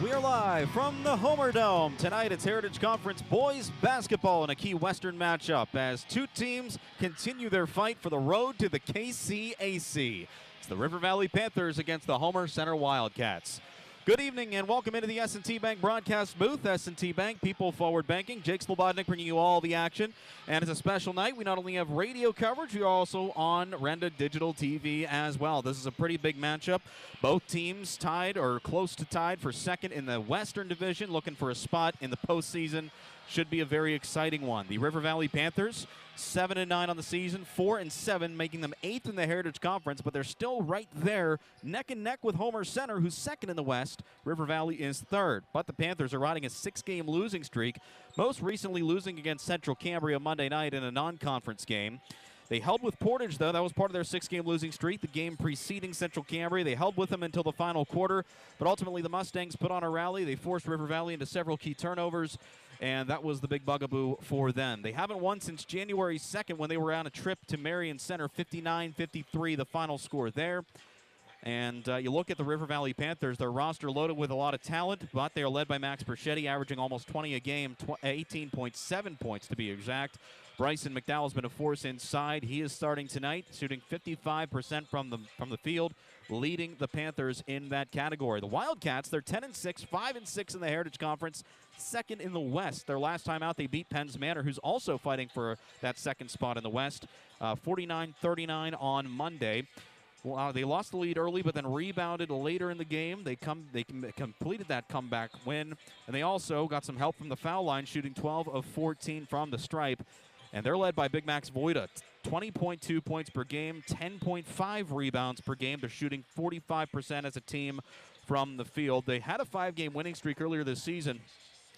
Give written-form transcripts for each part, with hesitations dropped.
We are live from the Homerdome. Tonight it's Heritage Conference boys basketball in a key Western matchup as two teams continue their fight for the road to the KCAC. It's the River Valley Panthers against the Homer Center Wildcats. Good evening and welcome into the S&T Bank broadcast booth. S&T Bank, People Forward Banking. Jake Slobodnik bringing you all the action. And it's a special night. We not only have radio coverage, we are also on Renda Digital TV as well. This is a pretty big matchup. Both teams tied or close to tied for second in the Western Division, looking for a spot in the postseason. Should be a very exciting one. The River Valley Panthers, 7-9 on the season, 4-7, making them 8th in the Heritage Conference, but they're still right there, neck and neck with Homer Center, who's second in the West. River Valley is third, but the Panthers are riding a 6-game losing streak, most recently losing against Central Cambria Monday night in a non-conference game. They held with Portage, though. That was part of their 6-game losing streak. The game preceding Central Cambria, they held with them until the final quarter, but ultimately the Mustangs put on a rally. They forced River Valley into several key turnovers, and that was the big bugaboo for them. They haven't won since January 2nd when they were on a trip to Marion Center, 59-53, the final score there. And you look at the River Valley Panthers, their roster loaded with a lot of talent, but they are led by Max Perchetti, averaging almost 20 a game, 18.7 points to be exact. Bryson McDowell's been a force inside. He is starting tonight, shooting 55% from the field, leading the Panthers in that category. The Wildcats, they're 10-6, 5-6 in the Heritage Conference, second in the West. Their last time out, they beat Penns Manor, who's also fighting for that second spot in the West, 49-39 on Monday. Well, they lost the lead early, but then rebounded later in the game. They completed that comeback win, and they also got some help from the foul line, shooting 12 of 14 from the stripe. And they're led by Big Max Voida, 20.2 points per game, 10.5 rebounds per game. They're shooting 45% as a team from the field. They had a 5-game winning streak earlier this season.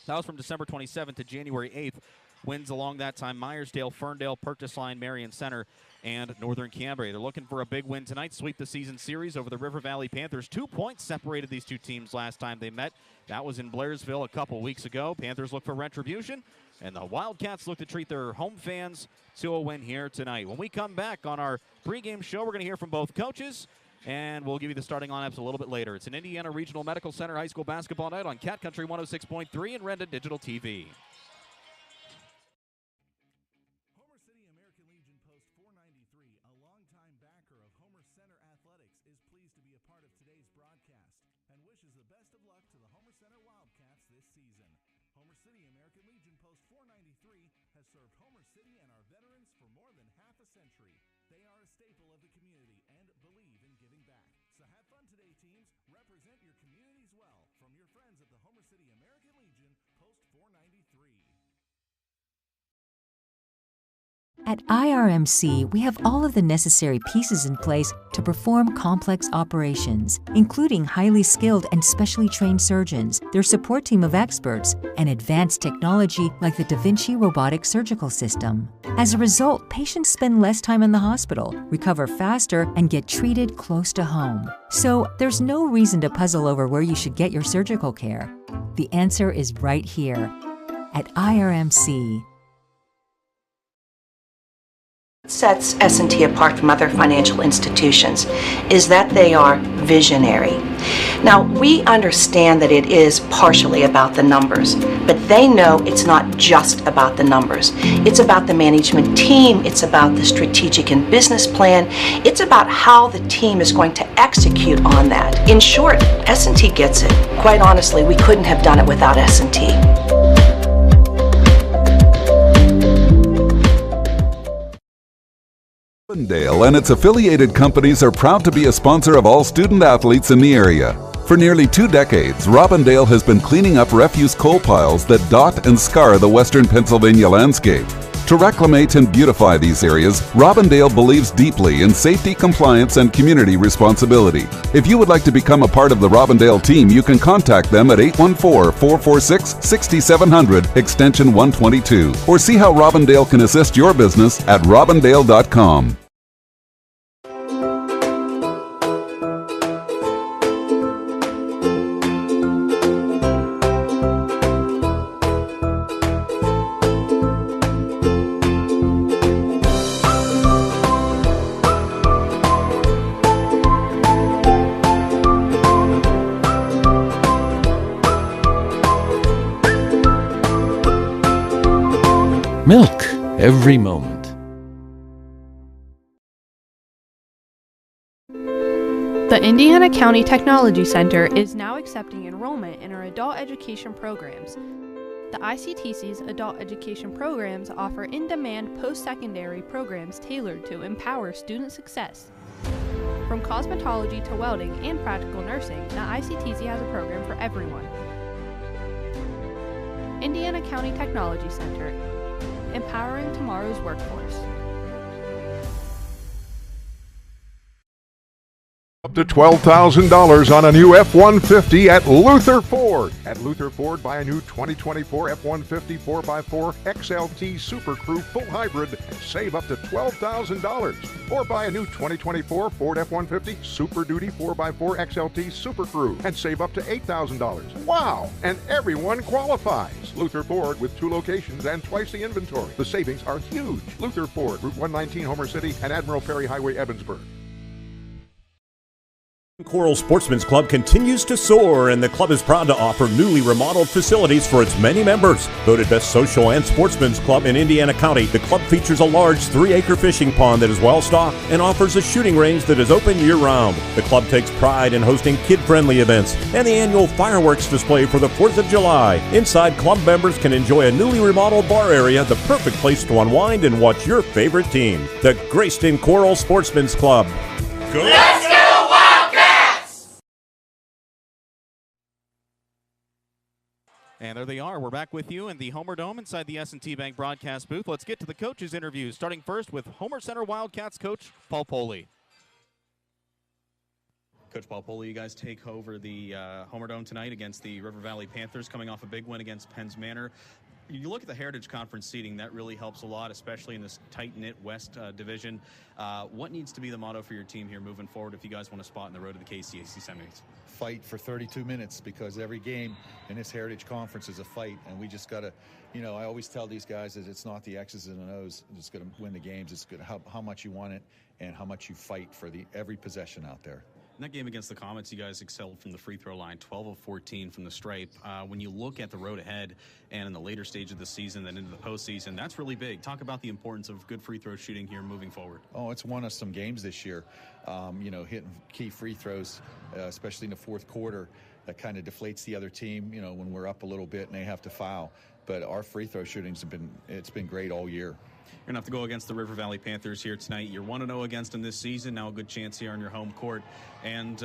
That was from December 27th to January 8th. Wins along that time, Myersdale, Ferndale, Purchase Line, Marion Center, and Northern Cambria. They're looking for a big win tonight, sweep the season series over the River Valley Panthers. 2 points separated these two teams last time they met. That was in Blairsville a couple weeks ago. Panthers look for retribution, and the Wildcats look to treat their home fans to a win here tonight. When we come back on our pregame show, we're going to hear from both coaches, and we'll give you the starting lineups a little bit later. It's an Indiana Regional Medical Center High School basketball night on Cat Country 106.3 and Renda Digital TV. At IRMC, we have all of the necessary pieces in place to perform complex operations, including highly skilled and specially trained surgeons, their support team of experts, and advanced technology like the Da Vinci robotic surgical system. As a result, patients spend less time in the hospital, recover faster, and get treated close to home. So there's no reason to puzzle over where you should get your surgical care. The answer is right here at IRMC. Sets S&T apart from other financial institutions is that they are visionary. Now, we understand that it is partially about the numbers, but they know it's not just about the numbers. It's about the management team, it's about the strategic and business plan, it's about how the team is going to execute on that. In short, S&T gets it. Quite honestly, we couldn't have done it without S&T. Robindale and its affiliated companies are proud to be a sponsor of all student athletes in the area. For nearly 2 decades, Robindale has been cleaning up refuse coal piles that dot and scar the western Pennsylvania landscape. To reclimate and beautify these areas, Robindale believes deeply in safety, compliance, and community responsibility. If you would like to become a part of the Robindale team, you can contact them at 814-446-6700, extension 122, or see how Robindale can assist your business at robindale.com. Milk every moment. The Indiana County Technology Center is now accepting enrollment in our adult education programs. The ICTC's adult education programs offer in-demand post-secondary programs tailored to empower student success. From cosmetology to welding and practical nursing, the ICTC has a program for everyone. Indiana County Technology Center, empowering tomorrow's workforce. Up to $12,000 on a new F-150 at Luther Ford. At Luther Ford, buy a new 2024 F-150 4x4 XLT Super Crew full hybrid and save up to $12,000. Or buy a new 2024 Ford F-150 Super Duty 4x4 XLT Super Crew and save up to $8,000. Wow! And everyone qualifies. Luther Ford with 2 locations and twice the inventory. The savings are huge. Luther Ford, Route 119, Homer City, and Admiral Perry Highway, Evansburg. Coral Sportsman's Club continues to soar, and the club is proud to offer newly remodeled facilities for its many members. Voted best social and sportsman's club in Indiana County, the club features a large 3-acre fishing pond that is well stocked and offers a shooting range that is open year-round. The club takes pride in hosting kid-friendly events and the annual fireworks display for the 4th of July. Inside, club members can enjoy a newly remodeled bar area, the perfect place to unwind and watch your favorite team. The Grayston Coral Sportsman's Club. Go! Let's go! And there they are. We're back with you in the Homerdome inside the S&T Bank broadcast booth. Let's get to the coaches' interviews, starting first with Homer Center Wildcats coach Paul Poley. Coach Paul Poley, you guys take over the Homerdome tonight against the River Valley Panthers, coming off a big win against Penns Manor. You look at the Heritage Conference seating, that really helps a lot, especially in this tight-knit West Division. What needs to be the motto for your team here moving forward if you guys want a spot in the road to the KCAC semis? Fight for 32 minutes, because every game in this Heritage Conference is a fight, and we just got to, I always tell these guys that it's not the X's and the O's that's going to win the games. It's good how much you want it and how much you fight for every possession out there. In that game against the Comets, you guys excelled from the free throw line, 12 of 14 from the stripe. When you look at the road ahead and in the later stage of the season and into the postseason, that's really big. Talk about the importance of good free throw shooting here moving forward. Oh, it's won us some games this year. Hitting key free throws, especially in the fourth quarter, that kind of deflates the other team, when we're up a little bit and they have to foul. But our free throw shootings it's been great all year. You're going to have to go against the River Valley Panthers here tonight. You're 1-0 against them this season. Now a good chance here on your home court. And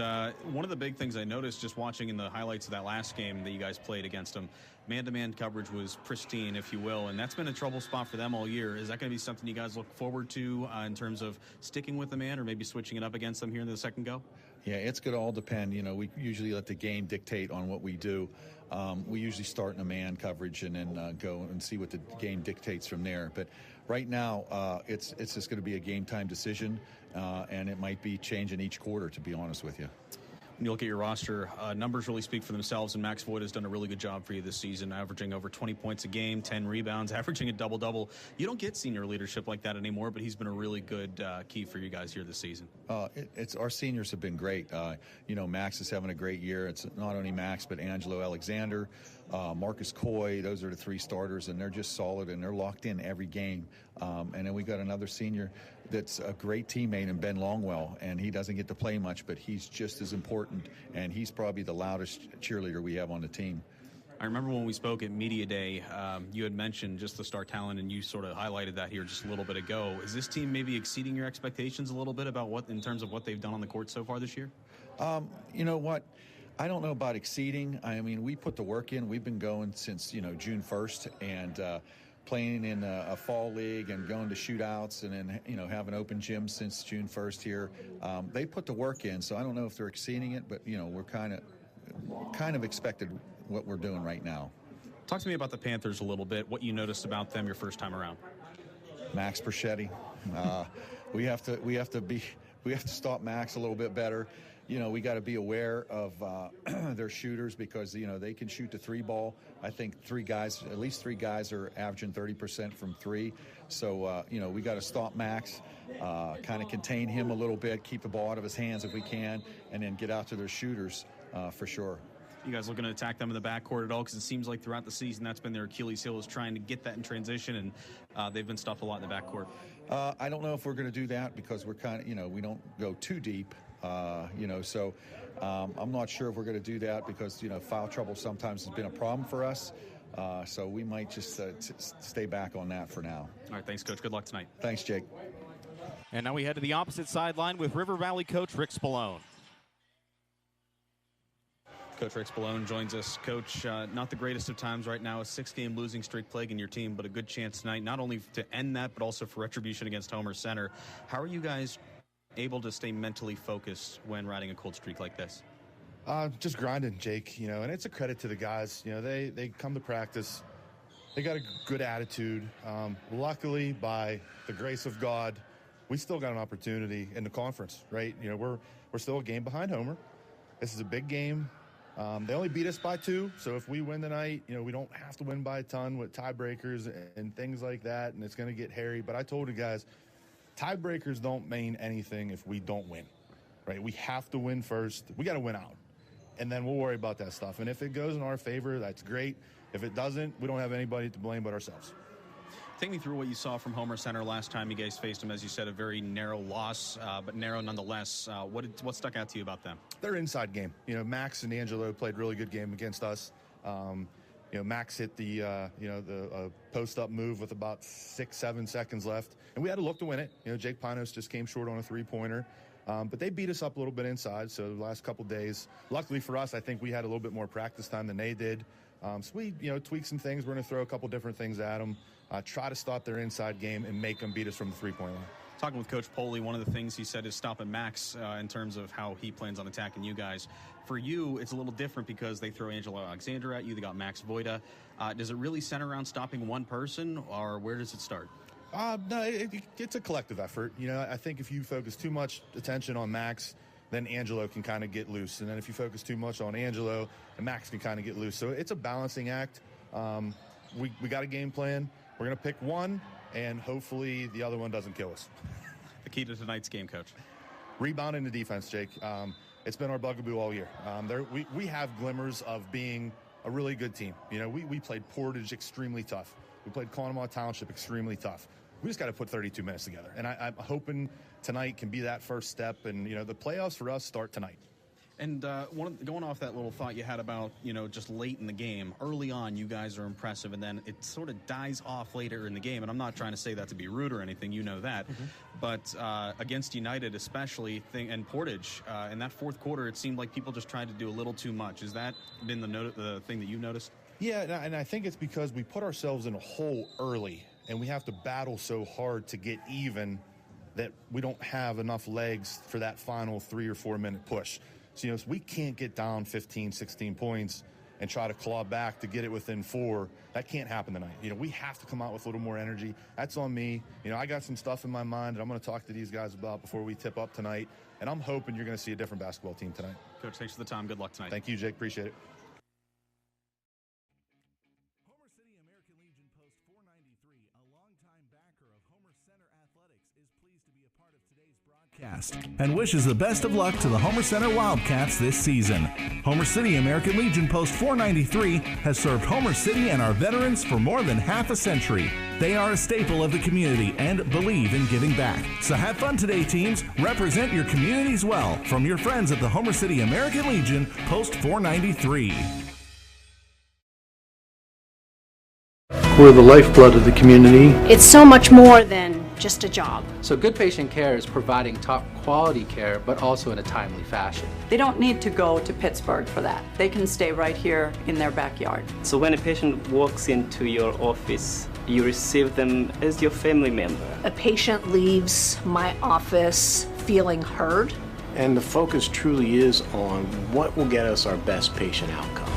one of the big things I noticed just watching in the highlights of that last game that you guys played against them, man-to-man coverage was pristine, if you will, and that's been a trouble spot for them all year. Is that going to be something you guys look forward to in terms of sticking with the man or maybe switching it up against them here in the second go? Yeah, it's going to all depend. We usually let the game dictate on what we do. We usually start in a man coverage and then go and see what the game dictates from there. But right now, it's just going to be a game-time decision, and it might be changing each quarter, to be honest with you. When you look at your roster, numbers really speak for themselves, and Max Voigt has done a really good job for you this season, averaging over 20 points a game, 10 rebounds, averaging a double-double. You don't get senior leadership like that anymore, but he's been a really good key for you guys here this season. It's our seniors have been great. Max is having a great year. It's not only Max, but Angelo Alexander, Marcus Coy. Those are the 3 starters, and they're just solid, and they're locked in every game. And then we got another senior that's a great teammate in Ben Longwell, and he doesn't get to play much, but he's just as important, and he's probably the loudest cheerleader we have on the team. I remember when we spoke at Media Day, you had mentioned just the star talent, and you sort of highlighted that here just a little bit ago. Is this team maybe exceeding your expectations a little bit about in terms of what they've done on the court so far this year? You know what? I don't know about exceeding. I mean, we put the work in. We've been going since, June 1st, and playing in a fall league and going to shootouts and then, having open gyms since June 1st here. They put the work in, so I don't know if they're exceeding it, but, we're kind of expected what we're doing right now. Talk to me about the Panthers a little bit, what you noticed about them your first time around. Max Perchetti. We have to stop Max a little bit better. We got to be aware of their shooters because, they can shoot the 3 ball. I think at least three guys are averaging 30% from 3. So, we got to stop Max, kind of contain him a little bit, keep the ball out of his hands if we can, and then get out to their shooters for sure. You guys looking to attack them in the backcourt at all? Because it seems like throughout the season that's been their Achilles heel, is trying to get that in transition, and they've been stopped a lot in the backcourt. I don't know if we're going to do that because we're kind of, we don't go too deep, so I'm not sure if we're going to do that because, foul trouble sometimes has been a problem for us. So we might just stay back on that for now. All right, thanks, Coach. Good luck tonight. Thanks, Jake. And now we head to the opposite sideline with River Valley coach Rick Spallone. Coach Rick Spallone joins us. Coach, not the greatest of times right now, a 6-game losing streak plaguing your team, but a good chance tonight, not only to end that, but also for retribution against Homer Center. How are you guys able to stay mentally focused when riding a cold streak like this? Just grinding, Jake, and it's a credit to the guys. They come to practice. They got a good attitude. Luckily, by the grace of God, we still got an opportunity in the conference, right? We're still a game behind Homer. This is a big game. They only beat us by 2, so if we win tonight, we don't have to win by a ton with tiebreakers and things like that, and it's going to get hairy. But I told the guys, tiebreakers don't mean anything if we don't win, right? We have to win first. We got to win out, and then we'll worry about that stuff. And if it goes in our favor, that's great. If it doesn't, we don't have anybody to blame but ourselves. Take me through what you saw from Homer Center last time you guys faced them. As you said, a very narrow loss, but narrow nonetheless. What stuck out to you about them? Their inside game. Max and Angelo played really good game against us. Max hit the post-up move with about 6-7 seconds left, and we had to look to win it. Jake Pinos just came short on a three-pointer, but they beat us up a little bit inside. So the last couple days, luckily for us, I think we had a little bit more practice time than they did. So we, tweak some things. We're going to throw a couple different things at them, try to stop their inside game and make them beat us from the three-point line. Talking with Coach Poley, one of the things he said is stopping Max in terms of how he plans on attacking you guys. For you, it's a little different because they throw Angelo Alexander at you. They got Max Voida. Does it really center around stopping one person, or where does it start? No, it's a collective effort. I think if you focus too much attention on Max, then Angelo can kind of get loose. And then if you focus too much on Angelo, then Max can kind of get loose. So it's a balancing act. We got a game plan. We're going to pick one, and hopefully the other one doesn't kill us. The key to tonight's game, Coach? Rebounding the defense, Jake. It's been our bugaboo all year. We have glimmers of being a really good team. We played Portage extremely tough. We played Conemaugh Township extremely tough. We just got to put 32 minutes together. And I'm hoping tonight can be that first step. And, the playoffs for us start tonight. And going off that little thought you had about, just late in the game, early on you guys are impressive, and then it sort of dies off later in the game. And I'm not trying to say that to be rude or anything, that. Mm-hmm. But against United especially, and Portage, in that fourth quarter, it seemed like people just tried to do a little too much. Has that been the thing that you noticed? Yeah, and I think it's because we put ourselves in a hole early, and we have to battle so hard to get even that we don't have enough legs for that final 3 or 4 minute push. So, we can't get down 15, 16 points and try to claw back to get it within 4. That can't happen tonight. We have to come out with a little more energy. That's on me. I got some stuff in my mind that I'm going to talk to these guys about before we tip up tonight. And I'm hoping you're going to see a different basketball team tonight. Coach, thanks for the time. Good luck tonight. Thank you, Jake. Appreciate it. And wishes the best of luck to the Homer Center Wildcats this season. Homer City American Legion Post 493 has served Homer City and our veterans for more than half a century. They are a staple of the community and believe in giving back. So have fun today, teams. Represent your communities well. From your friends at the Homer City American Legion Post 493. We're the lifeblood of the community. It's so much more than just a job. So good patient care is providing top quality care, but also in a timely fashion. They don't need to go to Pittsburgh for that. They can stay right here in their backyard. So when a patient walks into your office, you receive them as your family member. A patient leaves my office feeling heard. And the focus truly is on what will get us our best patient outcome.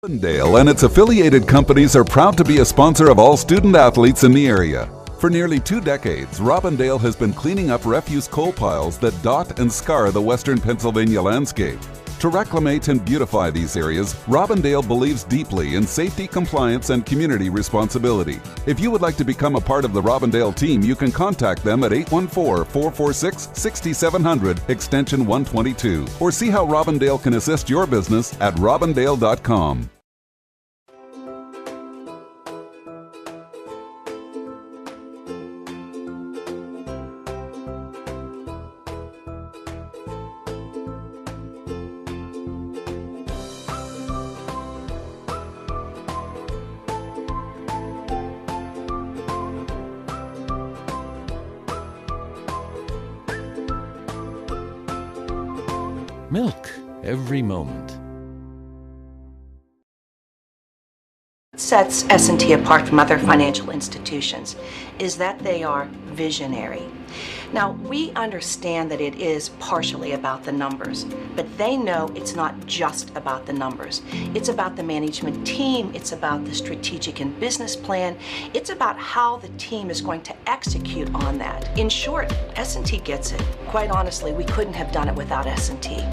Robindale and its affiliated companies are proud to be a sponsor of all student athletes in the area. For nearly 2 decades, Robindale has been cleaning up refuse coal piles that dot and scar the western Pennsylvania landscape. To reclimate and beautify these areas, Robindale believes deeply in safety, compliance, and community responsibility. If you would like to become a part of the Robindale team, you can contact them at 814-446-6700, extension 122, or see how Robindale can assist your business at robindale.com. Milk every moment. Sets S&T apart from other financial institutions is that they are visionary. Now, we understand that it is partially about the numbers, but they know it's not just about the numbers. It's about the management team, it's about the strategic and business plan, it's about how the team is going to execute on that. In short, S&T gets it. Quite honestly, we couldn't have done it without S&T.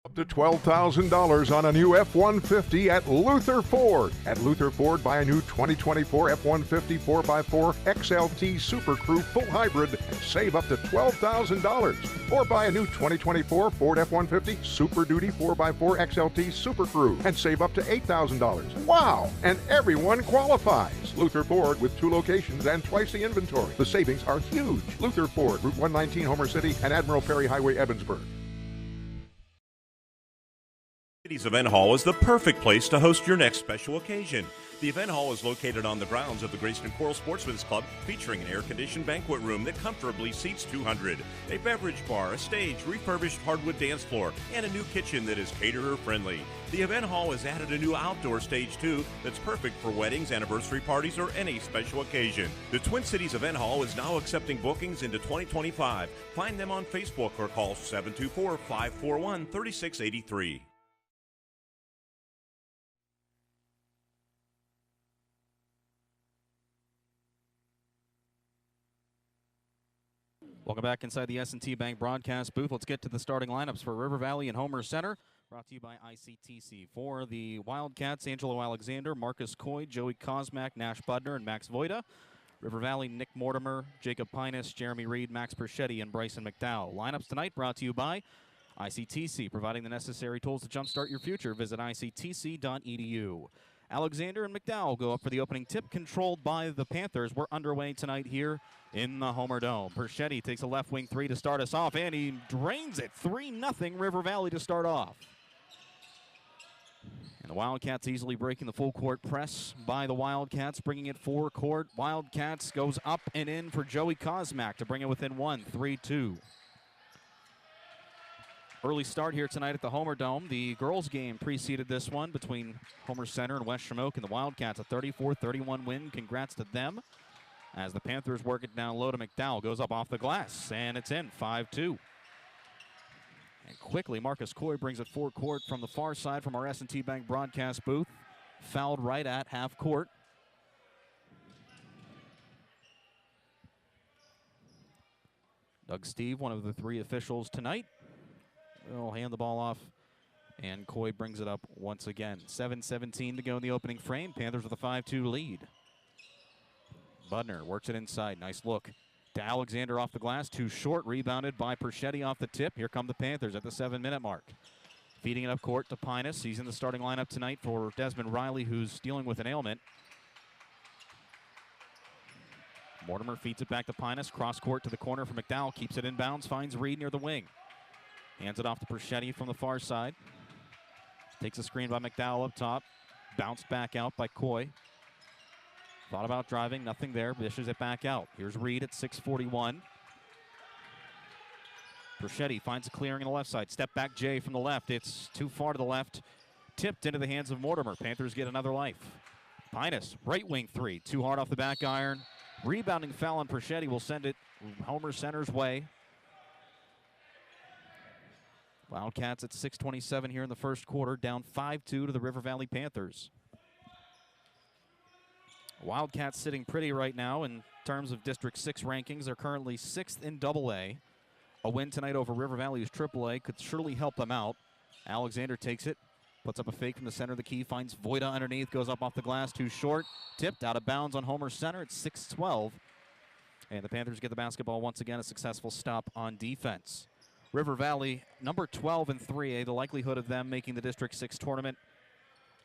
Up to $12,000 on a new F-150 at Luther Ford. At Luther Ford, buy a new 2024 F-150 4x4 XLT Super Crew full hybrid and save up to $12,000. Or buy a new 2024 Ford F-150 Super Duty 4x4 XLT Super Crew and save up to $8,000. Wow! And everyone qualifies. Luther Ford with 2 locations and twice the inventory. The savings are huge. Luther Ford, Route 119, Homer City, and Admiral Perry Highway, Evansburg. City's Event Hall is the perfect place to host your next special occasion. The event hall is located on the grounds of the Grayston Coral Sportsman's Club, featuring an air-conditioned banquet room that comfortably seats 200, a beverage bar, a stage, refurbished hardwood dance floor, and a new kitchen that is caterer-friendly. The event hall has added a new outdoor stage, too, that's perfect for weddings, anniversary parties, or any special occasion. The Twin Cities Event Hall is now accepting bookings into 2025. Find them on Facebook or call 724-541-3683. Welcome back inside the S&T Bank broadcast booth. Let's get to the starting lineups for River Valley and Homer Center. Brought to you by ICTC. For the Wildcats, Angelo Alexander, Marcus Coy, Joey Kosmak, Nash Budner, and Max Voida. River Valley, Nick Mortimer, Jacob Pinus, Jeremy Reed, Max Perschetti, and Bryson McDowell. Lineups tonight brought to you by ICTC, providing the necessary tools to jumpstart your future. Visit ictc.edu. Alexander and McDowell go up for the opening tip, controlled by the Panthers. We're underway tonight here in the Homerdome. Perschetti takes a left wing 3 to start us off, and he drains it. 3-0 River Valley to start off. And the Wildcats easily breaking the full court press by the Wildcats, bringing it forecourt. Wildcats goes up and in for Joey Kosmak to bring it within 1, 3-2. Early start here tonight at the Homerdome. The girls' game preceded this one between Homer Center and West Shamokin, and the Wildcats a 34-31 win. Congrats to them. As the Panthers work it down low to McDowell. Goes up off the glass, and it's in, 5-2. And quickly, Marcus Coy brings it forecourt from the far side from our S&T Bank broadcast booth. Fouled right at half court. Doug Steve, one of the 3 officials tonight, will hand the ball off, and Coy brings it up once again. 7:17 to go in the opening frame. Panthers with a 5-2 lead. Budner works it inside. Nice look to Alexander off the glass. Too short. Rebounded by Perschetti off the tip. Here come the Panthers at the 7-minute mark. Feeding it up court to Pinus. He's in the starting lineup tonight for Desmond Riley, who's dealing with an ailment. Mortimer feeds it back to Pinus. Cross court to the corner for McDowell. Keeps it inbounds. Finds Reed near the wing. Hands it off to Perschetti from the far side. Takes a screen by McDowell up top. Bounced back out by Coy. Thought about driving, nothing there. Dishes it back out. Here's Reed at 6:41. Perschetti finds a clearing on the left side. Step back Jay from the left. It's too far to the left. Tipped into the hands of Mortimer. Panthers get another life. Pinus, right wing 3. Too hard off the back iron. Rebounding foul on Perschetti will send it Homer Center's way. Wildcats at 6:27 here in the first quarter, down 5-2 to the River Valley Panthers. Wildcats sitting pretty right now in terms of District 6 rankings. They're currently 6th in AA. A win tonight over River Valley's AAA could surely help them out. Alexander takes it, puts up a fake from the center of the key, finds Voida underneath, goes up off the glass, too short, tipped out of bounds on Homer Center. It's 6-12. And the Panthers get the basketball once again, a successful stop on defense. River Valley, number 12 in 3A, the likelihood of them making the District 6 tournament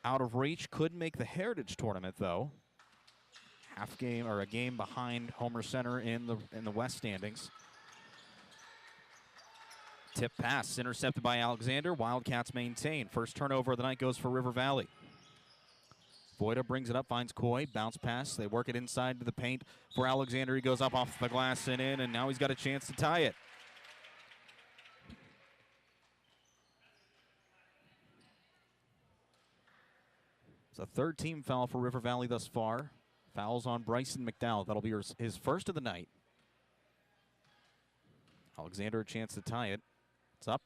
out of reach. Could make the Heritage tournament, though. Half game or a game behind Homer Center in the West standings. Tip pass intercepted by Alexander. Wildcats maintain. First turnover of the night goes for River Valley. Voida brings it up, finds Coy, bounce pass. They work it inside to the paint for Alexander. He goes up off the glass and in, and now he's got a chance to tie it. It's a third team foul for River Valley thus far. Fouls on Bryson McDowell. That'll be his first of the night. Alexander a chance to tie it. It's up,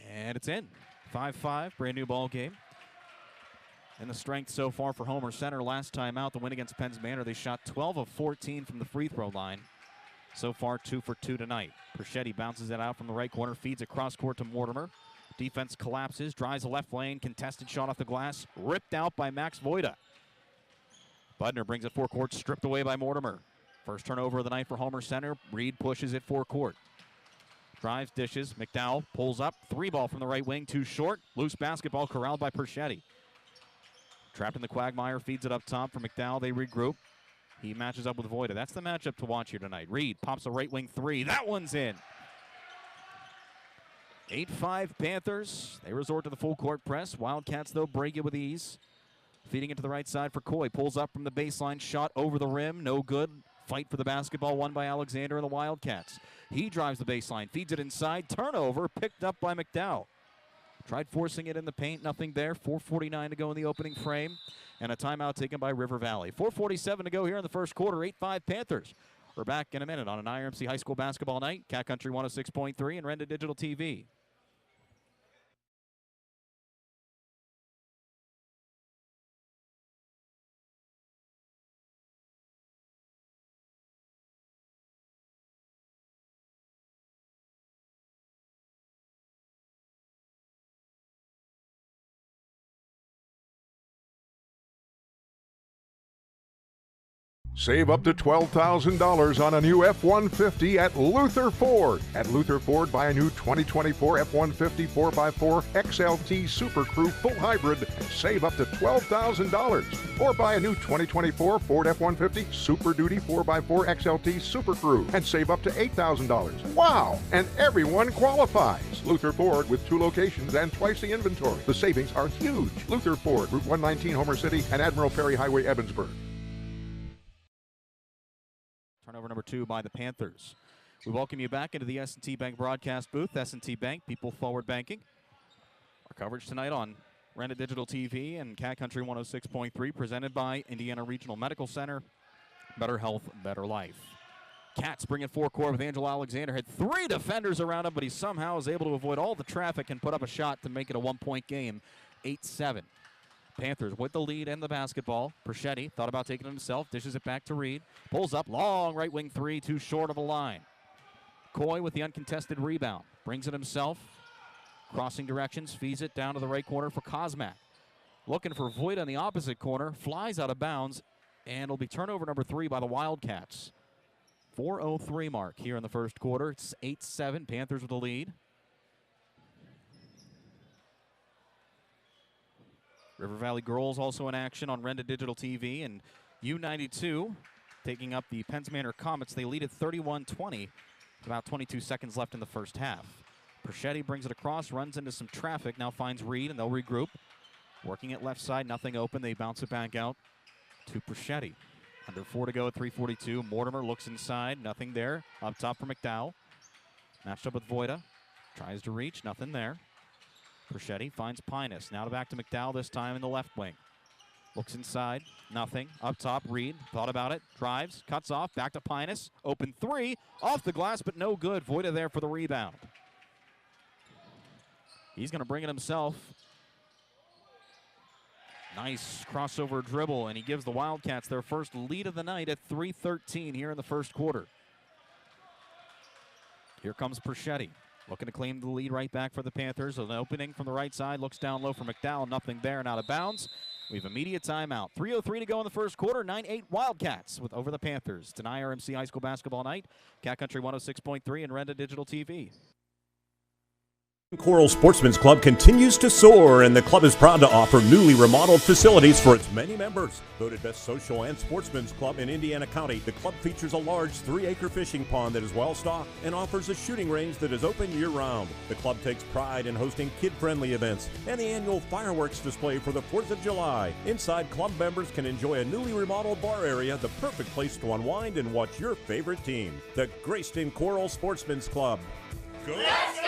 and it's in. 5-5, brand new ball game. And the strength so far for Homer Center. Last time out, the win against Penns Manor, they shot 12 of 14 from the free throw line. So far, 2 for 2 tonight. Perchetti bounces it out from the right corner, feeds it cross court to Mortimer. Defense collapses, drives the left lane, contested shot off the glass, ripped out by Max Voida. Budner brings it forecourt, stripped away by Mortimer. First turnover of the night for Homer Center. Reed pushes it forecourt. Drives, dishes, McDowell pulls up, 3-ball from the right wing, too short. Loose basketball corralled by Perchetti. Trapped in the quagmire, feeds it up top for McDowell. They regroup. He matches up with Voida. That's the matchup to watch here tonight. Reed pops a right wing 3. That one's in. 8-5 Panthers. They resort to the full court press. Wildcats, though, break it with ease. Feeding it to the right side for Coy. Pulls up from the baseline, shot over the rim. No good. Fight for the basketball won by Alexander and the Wildcats. He drives the baseline, feeds it inside. Turnover picked up by McDowell. Tried forcing it in the paint, nothing there. 4:49 to go in the opening frame. And a timeout taken by River Valley. 4:47 to go here in the first quarter. 8-5 Panthers. We're back in a minute on an IRMC High School basketball night. Cat Country 106.3 and Renda Digital TV. Save up to $12,000 on a new F-150 at Luther Ford. At Luther Ford, buy a new 2024 F-150 4x4 XLT Super Crew full hybrid and save up to $12,000. Or buy a new 2024 Ford F-150 Super Duty 4x4 XLT Super Crew and save up to $8,000. Wow! And everyone qualifies. Luther Ford with 2 locations and twice the inventory. The savings are huge. Luther Ford, Route 119, Homer City, and Admiral Perry Highway, Evansburg. Turnover number 2 by the Panthers. We welcome you back into the S&T Bank broadcast booth. S&T Bank, people forward banking. Our coverage tonight on Renda Digital TV and Cat Country 106.3, presented by Indiana Regional Medical Center. Better health, better life. Cats bring it forecourt with Angelo Alexander. Had 3 defenders around him, but he somehow is able to avoid all the traffic and put up a shot to make it a 1-point game, 8-7. Panthers with the lead and the basketball. Perchetti thought about taking it himself, dishes it back to Reed. Pulls up, long right wing 3, too short of the line. Coy with the uncontested rebound. Brings it himself. Crossing directions, feeds it down to the right corner for Kosmak. Looking for Voida in the opposite corner. Flies out of bounds, and it'll be turnover number 3 by the Wildcats. 4:03 mark here in the first quarter. It's 8-7, Panthers with the lead. River Valley girls also in action on Renda Digital TV, and U92 taking up the Penns Manor Comets. They lead at 31-20 with about 22 seconds left in the first half. Perchetti brings it across, runs into some traffic, now finds Reed, and they'll regroup. Working it left side, nothing open. They bounce it back out to Perchetti. Under 4 to go at 3:42. Mortimer looks inside, nothing there. Up top for McDowell. Matched up with Voida. Tries to reach, nothing there. Perchetti finds Pinus. Now back to McDowell, this time in the left wing. Looks inside, nothing. Up top, Reed thought about it, drives, cuts off, back to Pinus. Open 3, off the glass, but no good. Voida there for the rebound. He's going to bring it himself. Nice crossover dribble, and he gives the Wildcats their first lead of the night at 3:13 here in the first quarter. Here comes Perchetti, looking to claim the lead right back for the Panthers. An opening from the right side, looks down low for McDowell, nothing there and out of bounds. We have immediate timeout. 3:03 to go in the first quarter. 9-8 Wildcats with over the Panthers. It's an IRMC High School basketball night. Cat Country 106.3 and Renda Digital TV. Coral Sportsman's Club continues to soar, and the club is proud to offer newly remodeled facilities for its many members. Voted best social and sportsman's club in Indiana County, the club features a large 3-acre fishing pond that is well stocked and offers a shooting range that is open year-round. The club takes pride in hosting kid-friendly events and the annual fireworks display for the 4th of July. Inside, club members can enjoy a newly remodeled bar area, the perfect place to unwind and watch your favorite team. The Grayston Coral Sportsman's Club. Let's go!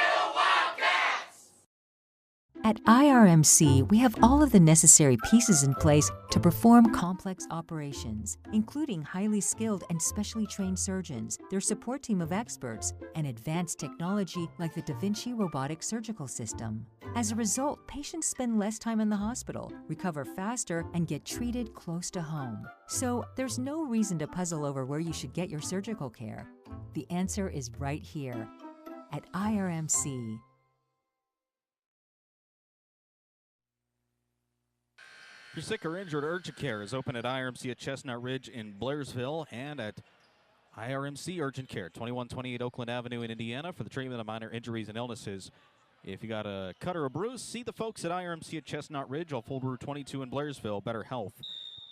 At IRMC, we have all of the necessary pieces in place to perform complex operations, including highly skilled and specially trained surgeons, their support team of experts, and advanced technology like the Da Vinci robotic surgical system. As a result, patients spend less time in the hospital, recover faster, and get treated close to home. So there's no reason to puzzle over where you should get your surgical care. The answer is right here at IRMC. If you're sick or injured, urgent care is open at IRMC at Chestnut Ridge in Blairsville and at IRMC Urgent Care, 2128 Oakland Avenue in Indiana for the treatment of minor injuries and illnesses. If you got a cut or a bruise, see the folks at IRMC at Chestnut Ridge off Old Route 22 in Blairsville. Better health,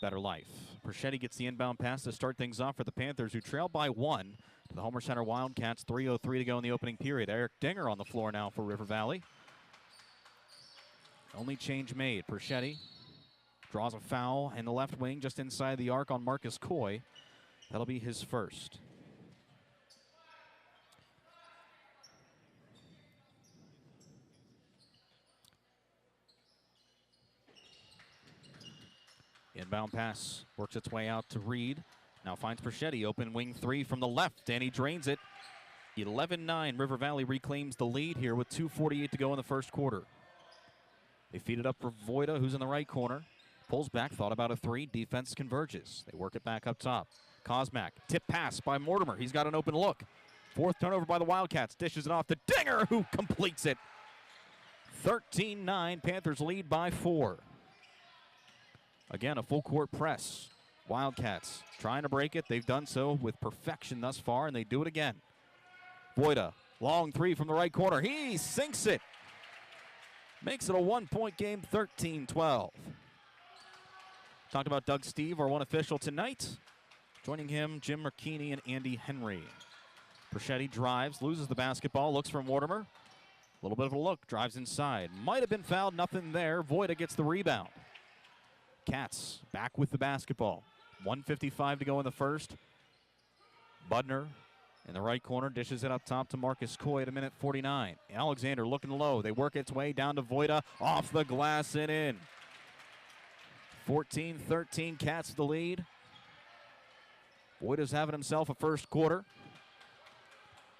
better life. Perchetti gets the inbound pass to start things off for the Panthers, who trail by 1 to the Homer Center Wildcats. 3:03 to go in the opening period. Eric Dinger on the floor now for River Valley. Only change made. Perchetti draws a foul in the left wing just inside the arc on Marcus Coy. That'll be his first. Inbound pass works its way out to Reed. Now finds Perchetti, open wing 3 from the left, and he drains it. 11-9, River Valley reclaims the lead here with 2:48 to go in the first quarter. They feed it up for Voida, who's in the right corner. Pulls back, thought about a 3, defense converges. They work it back up top. Kosmak, tip pass by Mortimer. He's got an open look. 4th turnover by the Wildcats, dishes it off to Dinger, who completes it. 13-9, Panthers lead by 4. Again, a full court press. Wildcats trying to break it. They've done so with perfection thus far, and they do it again. Voida, long 3 from the right corner. He sinks it. Makes it a 1-point game, 13-12. Talked about Doug Steve, our one official tonight. Joining him, Jim McKinney and Andy Henry. Perchetti drives, loses the basketball, looks for Mortimer. A little bit of a look, drives inside. Might have been fouled, nothing there. Voida gets the rebound. Cats back with the basketball. 1:55 to go in the first. Budner in the right corner, dishes it up top to Marcus Coy at a minute 49. Alexander looking low. They work its way down to Voida, off the glass and in. 14-13, Cats the lead. Voida's having himself a first quarter.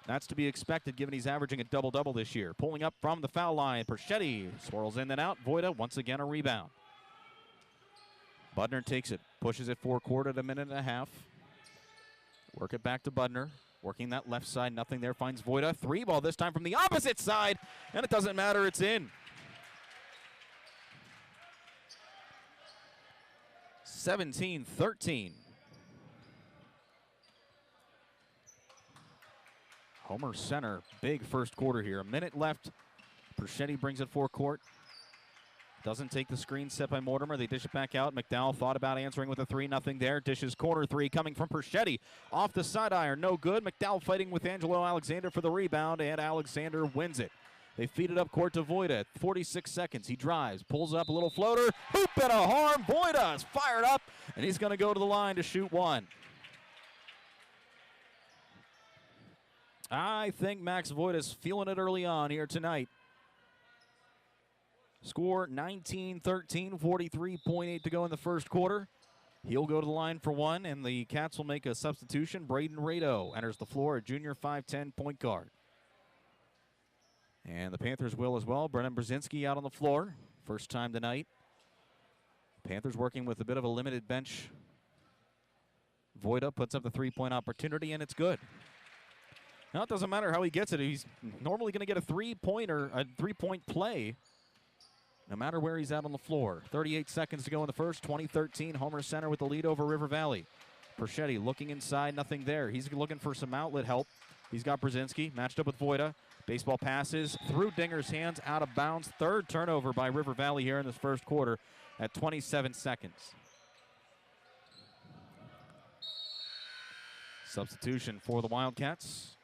That's to be expected given he's averaging a double-double this year. Pulling up from the foul line, Perchetti swirls in and out. Voida once again a rebound. Budner takes it, pushes it forecourt at a minute and a half. Work it back to Budner. Working that left side, nothing there, finds Voida. 3 ball this time from the opposite side, and it doesn't matter, it's in. 17-13. Homer Center, big first quarter here. A minute left. Perchetti brings it forecourt. Doesn't take the screen set by Mortimer. They dish it back out. McDowell thought about answering with a 3, nothing there. Dishes corner 3 coming from Perchetti. Off the side iron, no good. McDowell fighting with Angelo Alexander for the rebound, and Alexander wins it. They feed it up court to Voida at 46 seconds. He drives, pulls up a little floater. Hoop and a harm. Voida is fired up, and he's going to go to the line to shoot 1. I think Max Voida's feeling it early on here tonight. Score 19-13, 43.8 to go in the first quarter. He'll go to the line for 1, and the Cats will make a substitution. Braden Rado enters the floor, a junior 5'10" point guard. And the Panthers will as well. Brennan Brzezinski out on the floor. First time tonight Panthers working with a bit of a limited bench. Voida puts up the three-point opportunity, and it's good. Now, it doesn't matter how he gets it. He's normally going to get a three-pointer, a three-point play, no matter where he's at on the floor. 38 seconds to go in the first. 2013, Homer Center with the lead over River Valley. Perschetti looking inside, nothing there. He's looking for some outlet help. He's got Brzezinski matched up with Voida. Baseball passes through Dinger's hands, out of bounds. Third turnover by River Valley here in this first quarter at 27 seconds. Substitution for the Wildcats.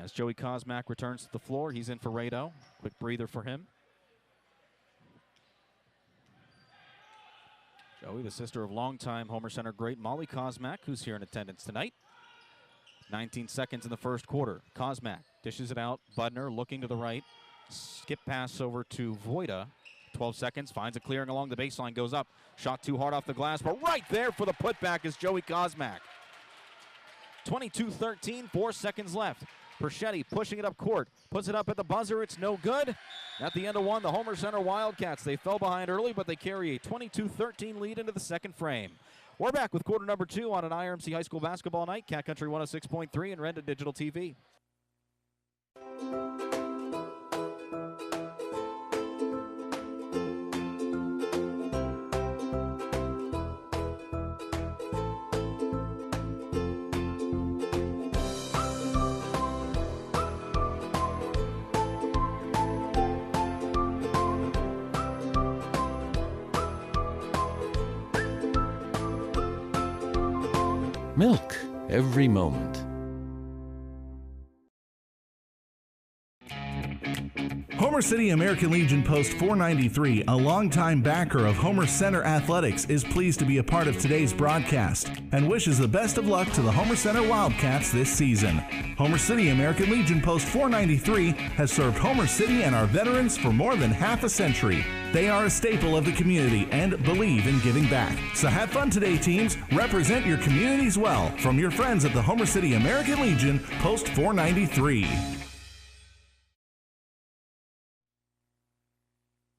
As Joey Kosmak returns to the floor, he's in for Rado. Quick breather for him. Joey, the sister of longtime Homer Center great Molly Kosmak, who's here in attendance tonight. 19 seconds in the first quarter. Kosmak dishes it out. Budner looking to the right. Skip pass over to Voida. 12 seconds, finds a clearing along the baseline, goes up. Shot too hard off the glass, but right there for the putback is Joey Kosmak. 22-13, 4 seconds left. Perschetti pushing it up court, puts it up at the buzzer, it's no good. At the end of one, the Homer Center Wildcats, they fell behind early, but they carry a 22-13 lead into the second frame. We're back with quarter number 2 on an IRMC High School basketball night, Cat Country 106.3 and Renda Digital TV. Milk every moment. Homer City American Legion Post 493, a longtime backer of Homer Center Athletics, is pleased to be a part of today's broadcast and wishes the best of luck to the Homer Center Wildcats this season. Homer City American Legion Post 493 has served Homer City and our veterans for more than half a century. They are a staple of the community and believe in giving back. So have fun today, teams. Represent your communities well. From your friends at the Homer City American Legion Post 493.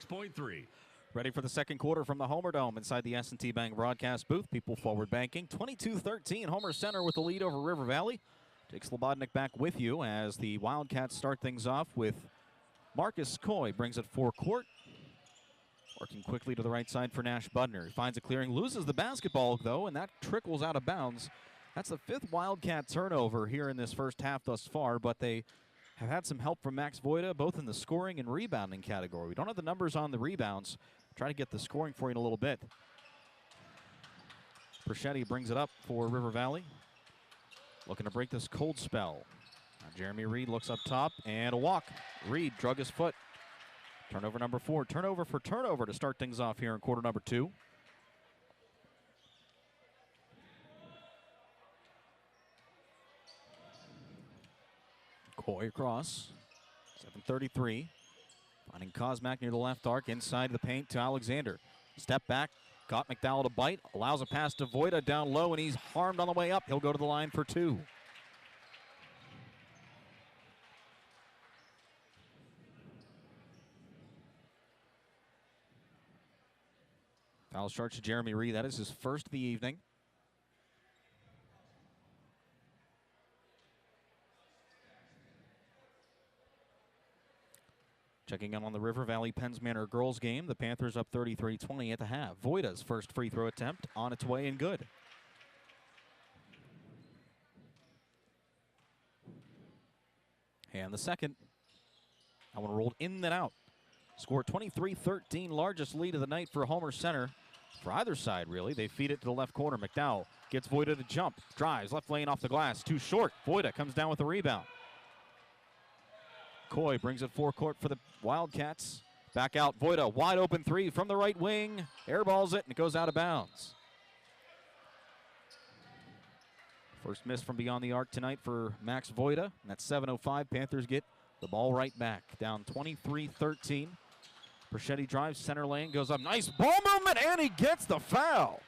6.3. Ready for the second quarter from the Homerdome inside the S&T Bank broadcast booth. People forward banking. 22-13. Homer Center with the lead over River Valley. Jake Slobodnik back with you as the Wildcats start things off with Marcus Coy. Brings it forecourt. Working quickly to the right side for Nash Budner. He finds a clearing, loses the basketball, though, and that trickles out of bounds. That's the 5th Wildcat turnover here in this first half thus far, but they have had some help from Max Voida, both in the scoring and rebounding category. We don't have the numbers on the rebounds. Try to get the scoring for you in a little bit. Perschetti brings it up for River Valley. Looking to break this cold spell. Now Jeremy Reed looks up top, and a walk. Reed drug his foot. Turnover number 4. Turnover for turnover to start things off here in quarter number 2. Coy across. 7:33. Finding Kosmak near the left arc. Inside the paint to Alexander. Step back. Got McDowell to bite. Allows a pass to Voida down low, and he's harmed on the way up. He'll go to the line for 2. Foul charge to Jeremy Reed. That is his first of the evening. Checking in on the River Valley Penns Manor girls game. The Panthers up 33-20 at the half. Voida's first free throw attempt on its way and good. And the second. That one rolled in and out. Score 23-13, largest lead of the night for Homer Center. For either side, really. They feed it to the left corner. McDowell gets Voida to jump. Drives, left lane off the glass. Too short. Voida comes down with the rebound. Coy brings it forecourt for the Wildcats. Back out, Voida, wide open 3 from the right wing. Airballs it, and it goes out of bounds. First miss from beyond the arc tonight for Max Voida. And that's 7:05. Panthers get the ball right back. Down 23-13. Perschetti drives center lane, goes up. Nice ball movement, and he gets the foul.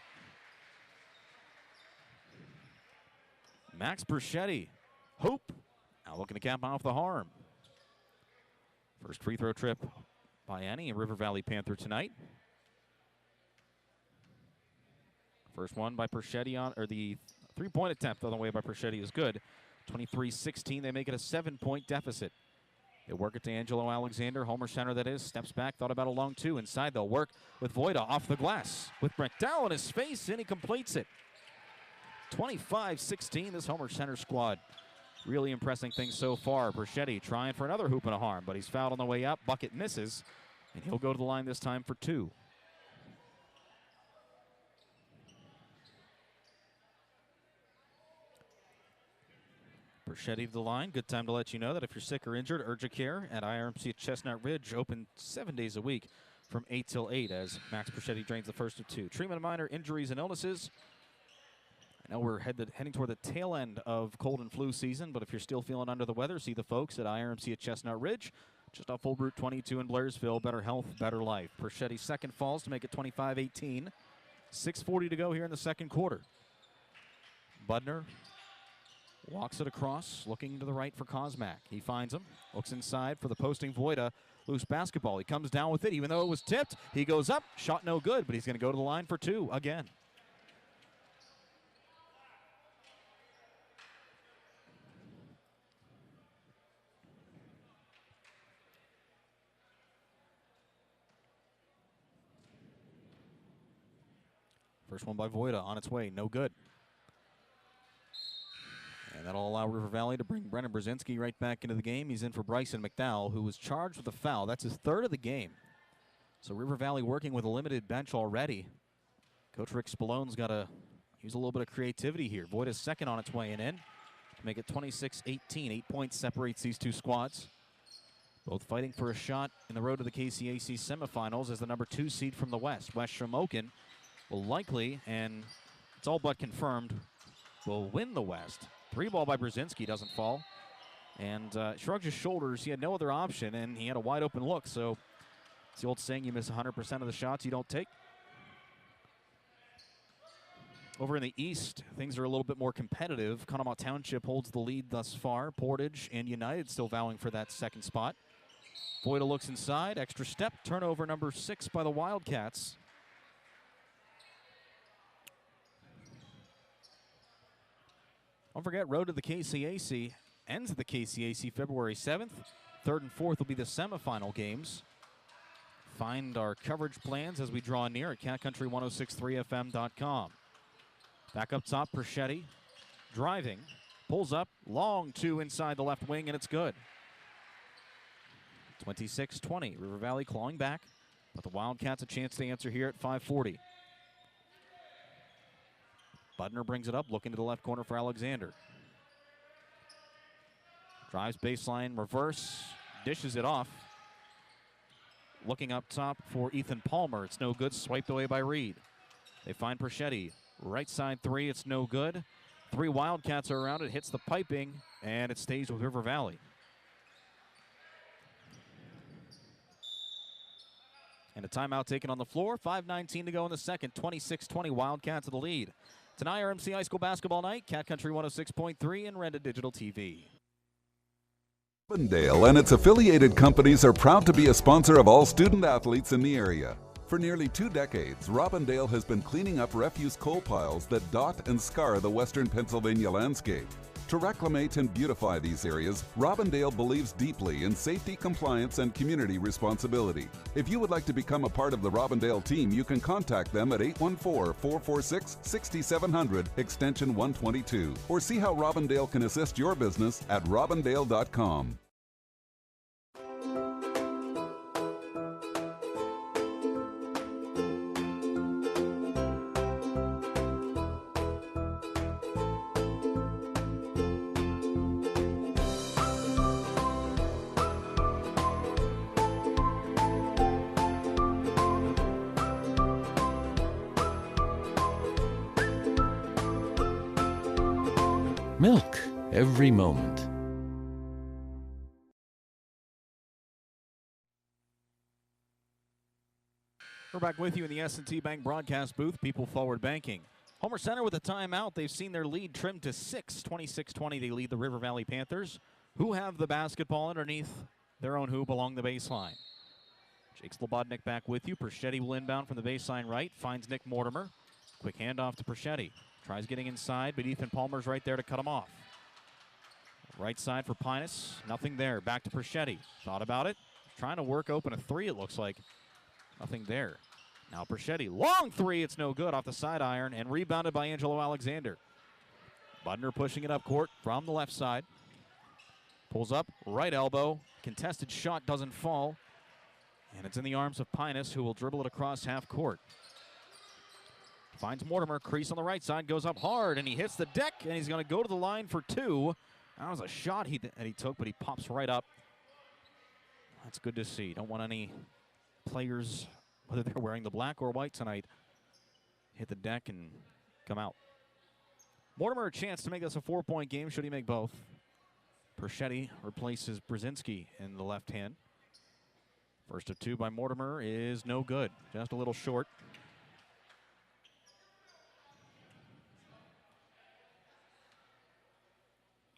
Max Perschetti. Hoop. Now looking to cap off the harm. First free throw trip by any River Valley Panther tonight. First one by Perchetti or the three-point attempt on the way by Perchetti is good. 23-16, they make it a 7-point deficit. They work it to Angelo Alexander, Homer Center that is, steps back, thought about a long two. Inside they'll work with Voida off the glass with McDowell in his face, and he completes it. 25-16, this Homer Center squad really impressing things so far. Perchetti trying for another hoop and a harm, but he's fouled on the way up. Bucket misses, and he'll go to the line this time for two. Perchetti to the line. Good time to let you know that if you're sick or injured, urgent care at IRMC at Chestnut Ridge, open 7 days a week from 8 till 8 as Max Perchetti drains the first of two. Treatment of minor injuries and illnesses. I know we're heading toward the tail end of cold and flu season, but if you're still feeling under the weather, see the folks at IRMC at Chestnut Ridge, just off Old Route 22 in Blairsville. Better health, better life. Perchetti's second falls to make it 25-18. 6:40 to go here in the second quarter. Budner walks it across, looking to the right for Kosmak. He finds him, looks inside for the posting Voida. Loose basketball. He comes down with it, even though it was tipped. He goes up, shot no good, but he's going to go to the line for two again. First one by Voida on its way, no good. And that'll allow River Valley to bring Brennan Brzezinski right back into the game. He's in for Bryson McDowell, who was charged with a foul. That's his third of the game. So River Valley working with a limited bench already. Coach Rick Spallone's got to use a little bit of creativity here. Voida's second on its way in to make it 26-18. 8 points separates these two squads. Both fighting for a shot in the road to the KCAC semifinals as the number 2 seed from the West. West Shamokin will likely, and it's all but confirmed, will win the West. 3-ball by Brzezinski doesn't fall. And shrugs his shoulders. He had no other option, and he had a wide open look. So it's the old saying, you miss 100% of the shots you don't take. Over in the East, things are a little bit more competitive. Conemaugh Township holds the lead thus far. Portage and United still vowing for that second spot. Voida looks inside, extra step, turnover number 6 by the Wildcats. Don't forget, road to the KCAC ends at the KCAC February 7th. 3rd and 4th will be the semifinal games. Find our coverage plans as we draw near at catcountry1063fm.com. Back up top, Perchetti driving, pulls up, long two inside the left wing, and it's good. 26-20, River Valley clawing back, but the Wildcats a chance to answer here at 5:40. Budner brings it up, looking to the left corner for Alexander. Drives baseline, reverse, dishes it off. Looking up top for Ethan Palmer. It's no good, swiped away by Reed. They find Perchetti. Right side three, it's no good. 3 Wildcats are around it, hits the piping, and it stays with River Valley. And a timeout taken on the floor. 5:19 to go in the second. 26-20, Wildcats of the lead. It's an IRMC High School basketball night. Cat Country 106.3 and Renda Digital TV. Robindale and its affiliated companies are proud to be a sponsor of all student athletes in the area. For nearly 2 decades, Robindale has been cleaning up refuse coal piles that dot and scar the western Pennsylvania landscape. To reclimate and beautify these areas, Robindale believes deeply in safety, compliance, and community responsibility. If you would like to become a part of the Robindale team, you can contact them at 814-446-6700, extension 122, or see how Robindale can assist your business at robindale.com. Milk every moment. We're back with you in the S&T Bank broadcast booth, People Forward Banking. Homer Center with a timeout. They've seen their lead trimmed to 6. 26-20, they lead the River Valley Panthers, who have the basketball underneath their own hoop along the baseline. Jake Slobodnik back with you. Perchetti will inbound from the baseline right, finds Nick Mortimer. Quick handoff to Perchetti. Tries getting inside, but Ethan Palmer's right there to cut him off. Right side for Pinus. Nothing there. Back to Perchetti. Thought about it. Trying to work open a three, it looks like. Nothing there. Now Perchetti. Long three. It's no good off the side iron and rebounded by Angelo Alexander. Budner pushing it up court from the left side. Pulls up. Right elbow. Contested shot doesn't fall. And it's in the arms of Pinus, who will dribble it across half court. Finds Mortimer. Crease on the right side. Goes up hard, and he hits the deck, and he's going to go to the line for two. That was a shot that he took, but he pops right up. That's good to see. Don't want any players, whether they're wearing the black or white tonight, hit the deck and come out. Mortimer a chance to make this a 4-point game should he make both. Perchetti replaces Brzezinski in the left hand. First of two by Mortimer is no good. Just a little short.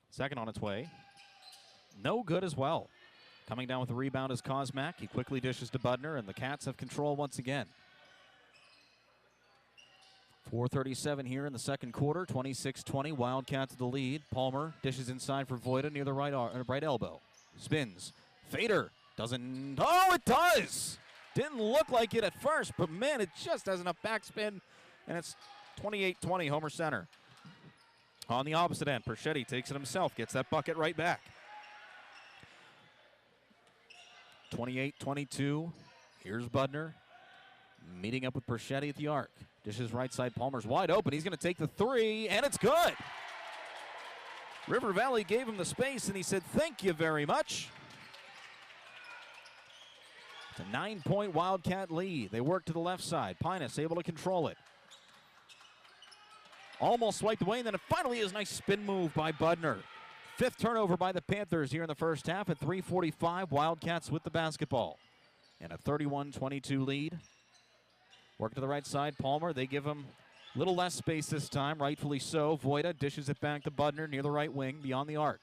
Second on its way. No good as well. Coming down with the rebound is Kosmak. He quickly dishes to Budner, and the Cats have control once again. 4:37 here in the second quarter. 26-20. Wildcats the lead. Palmer dishes inside for Voida near the right elbow. Spins. Fader. Doesn't. Oh, it does! Didn't look like it at first, but man, it just has enough backspin, and it's 28-20 Homer Center. On the opposite end, Perchetti takes it himself, gets that bucket right back. 28-22. Here's Budner meeting up with Perchetti at the arc. Dishes right side. Palmer's wide open. He's going to take the three, and it's good. River Valley gave him the space, and he said, "Thank you very much." It's a 9-point Wildcat lead. They work to the left side. Pinus able to control it. Almost swiped away, and then it finally is a nice spin move by Budner. Fifth turnover by the Panthers here in the first half at 3:45. Wildcats with the basketball. And a 31-22 lead. Work to the right side. Palmer, they give him a little less space this time, rightfully so. Voida dishes it back to Budner near the right wing, beyond the arc.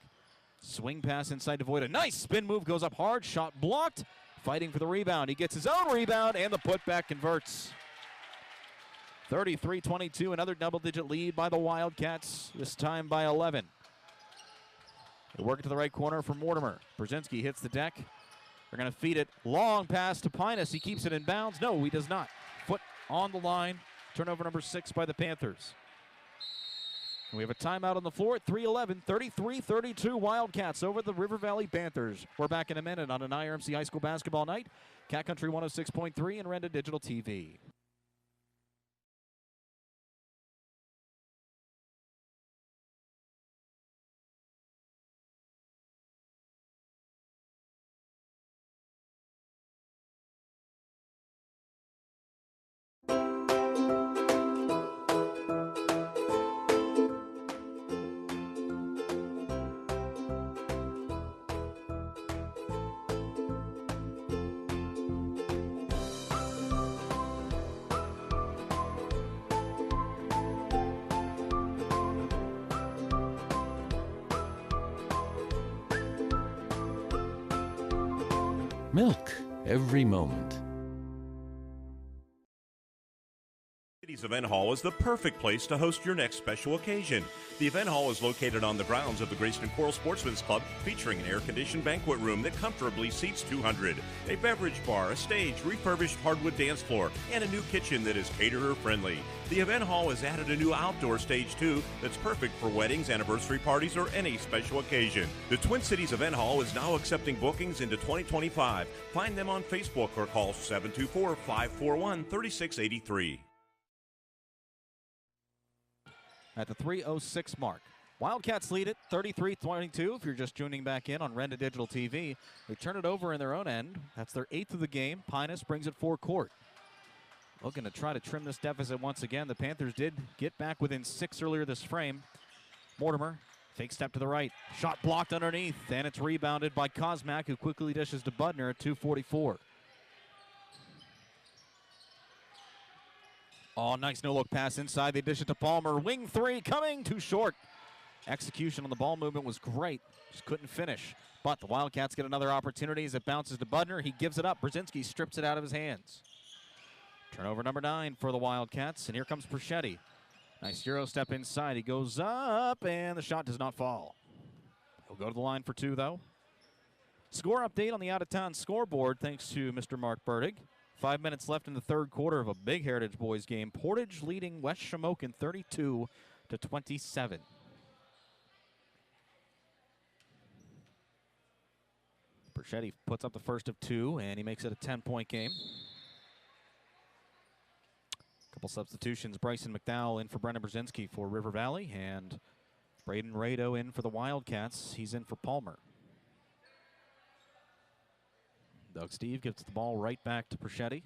Swing pass inside to Voida. Nice spin move, goes up hard, shot blocked. Fighting for the rebound. He gets his own rebound, and the putback converts. 33-22, another double-digit lead by the Wildcats, this time by 11. They work it to the right corner for Mortimer. Brzezinski hits the deck. They're going to feed it. Long pass to Pinus. He keeps it in bounds. No, he does not. Foot on the line. Turnover number 6 by the Panthers. We have a timeout on the floor at 3:11. 33-32 Wildcats over the River Valley Panthers. We're back in a minute on an IRMC High School basketball night. Cat Country 106.3 and Renda Digital TV. Milk every moment. City's Event Hall is the perfect place to host your next special occasion. The Event Hall is located on the grounds of the Grayston Coral Sportsman's Club, featuring an air-conditioned banquet room that comfortably seats 200, a beverage bar, a stage, refurbished hardwood dance floor, and a new kitchen that is caterer-friendly. The Event Hall has added a new outdoor stage, too, that's perfect for weddings, anniversary parties, or any special occasion. The Twin Cities Event Hall is now accepting bookings into 2025. Find them on Facebook or call 724-541-3683. At the 3:06 mark. Wildcats lead it 33-22. If you're just tuning back in on Renda Digital TV, they turn it over in their own end. That's their 8th of the game. Pinus brings it forecourt. Looking to try to trim this deficit once again. The Panthers did get back within 6 earlier this frame. Mortimer, fake step to the right. Shot blocked underneath, and it's rebounded by Kosmak, who quickly dishes to Budner at 2:44. Oh, nice no-look pass inside. They dish it to Palmer. Wing three coming, too short. Execution on the ball movement was great. Just couldn't finish. But the Wildcats get another opportunity as it bounces to Budner. He gives it up. Brzezinski strips it out of his hands. Turnover number 9 for the Wildcats, and here comes Perchetti. Nice Euro step inside. He goes up, and the shot does not fall. He'll go to the line for 2, though. Score update on the out-of-town scoreboard, thanks to Mr. Mark Burdig. 5 minutes left in the third quarter of a big Heritage Boys game. Portage leading West Shamokin 32-27. Perchetti puts up the first of 2, and he makes it a 10-point game. Couple substitutions. Bryson McDowell in for Brendan Brzezinski for River Valley, and Braden Rado in for the Wildcats. He's in for Palmer. Doug Steve gives the ball right back to Perchetti.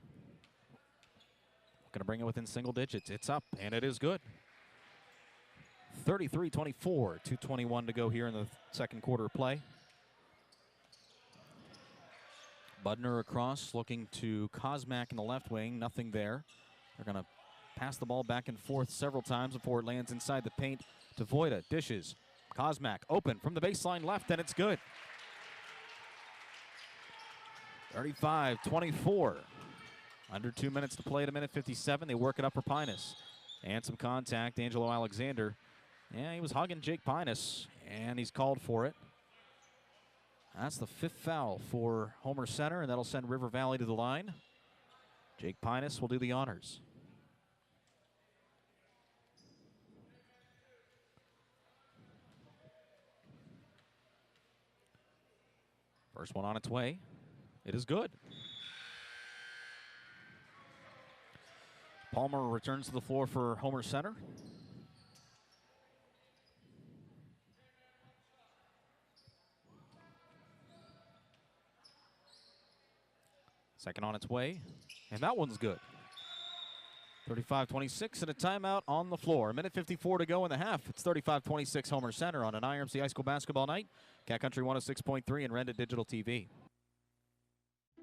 Going to bring it within single digits. It's up, and it is good. 33-24, 2:21 to go here in the second quarter of play. Budner across, looking to Kosmak in the left wing. Nothing there. They're going to pass the ball back and forth several times before it lands inside the paint to Voida. Dishes. Kosmak open from the baseline left, and it's good. 35-24. Under 2 minutes to play at a minute 57. They work it up for Pinus. And some contact. Angelo Alexander. Yeah, he was hugging Jake Pinus, and he's called for it. That's the 5th foul for Homer Center, and that'll send River Valley to the line. Jake Pinus will do the honors. First one on its way. It is good. Palmer returns to the floor for Homer Center. Second on its way, and that one's good. 35-26 and a timeout on the floor. A minute 54 to go in the half. It's 35-26 Homer Center on an IRMC High School basketball night. Cat Country 106.3 and Rented Digital TV.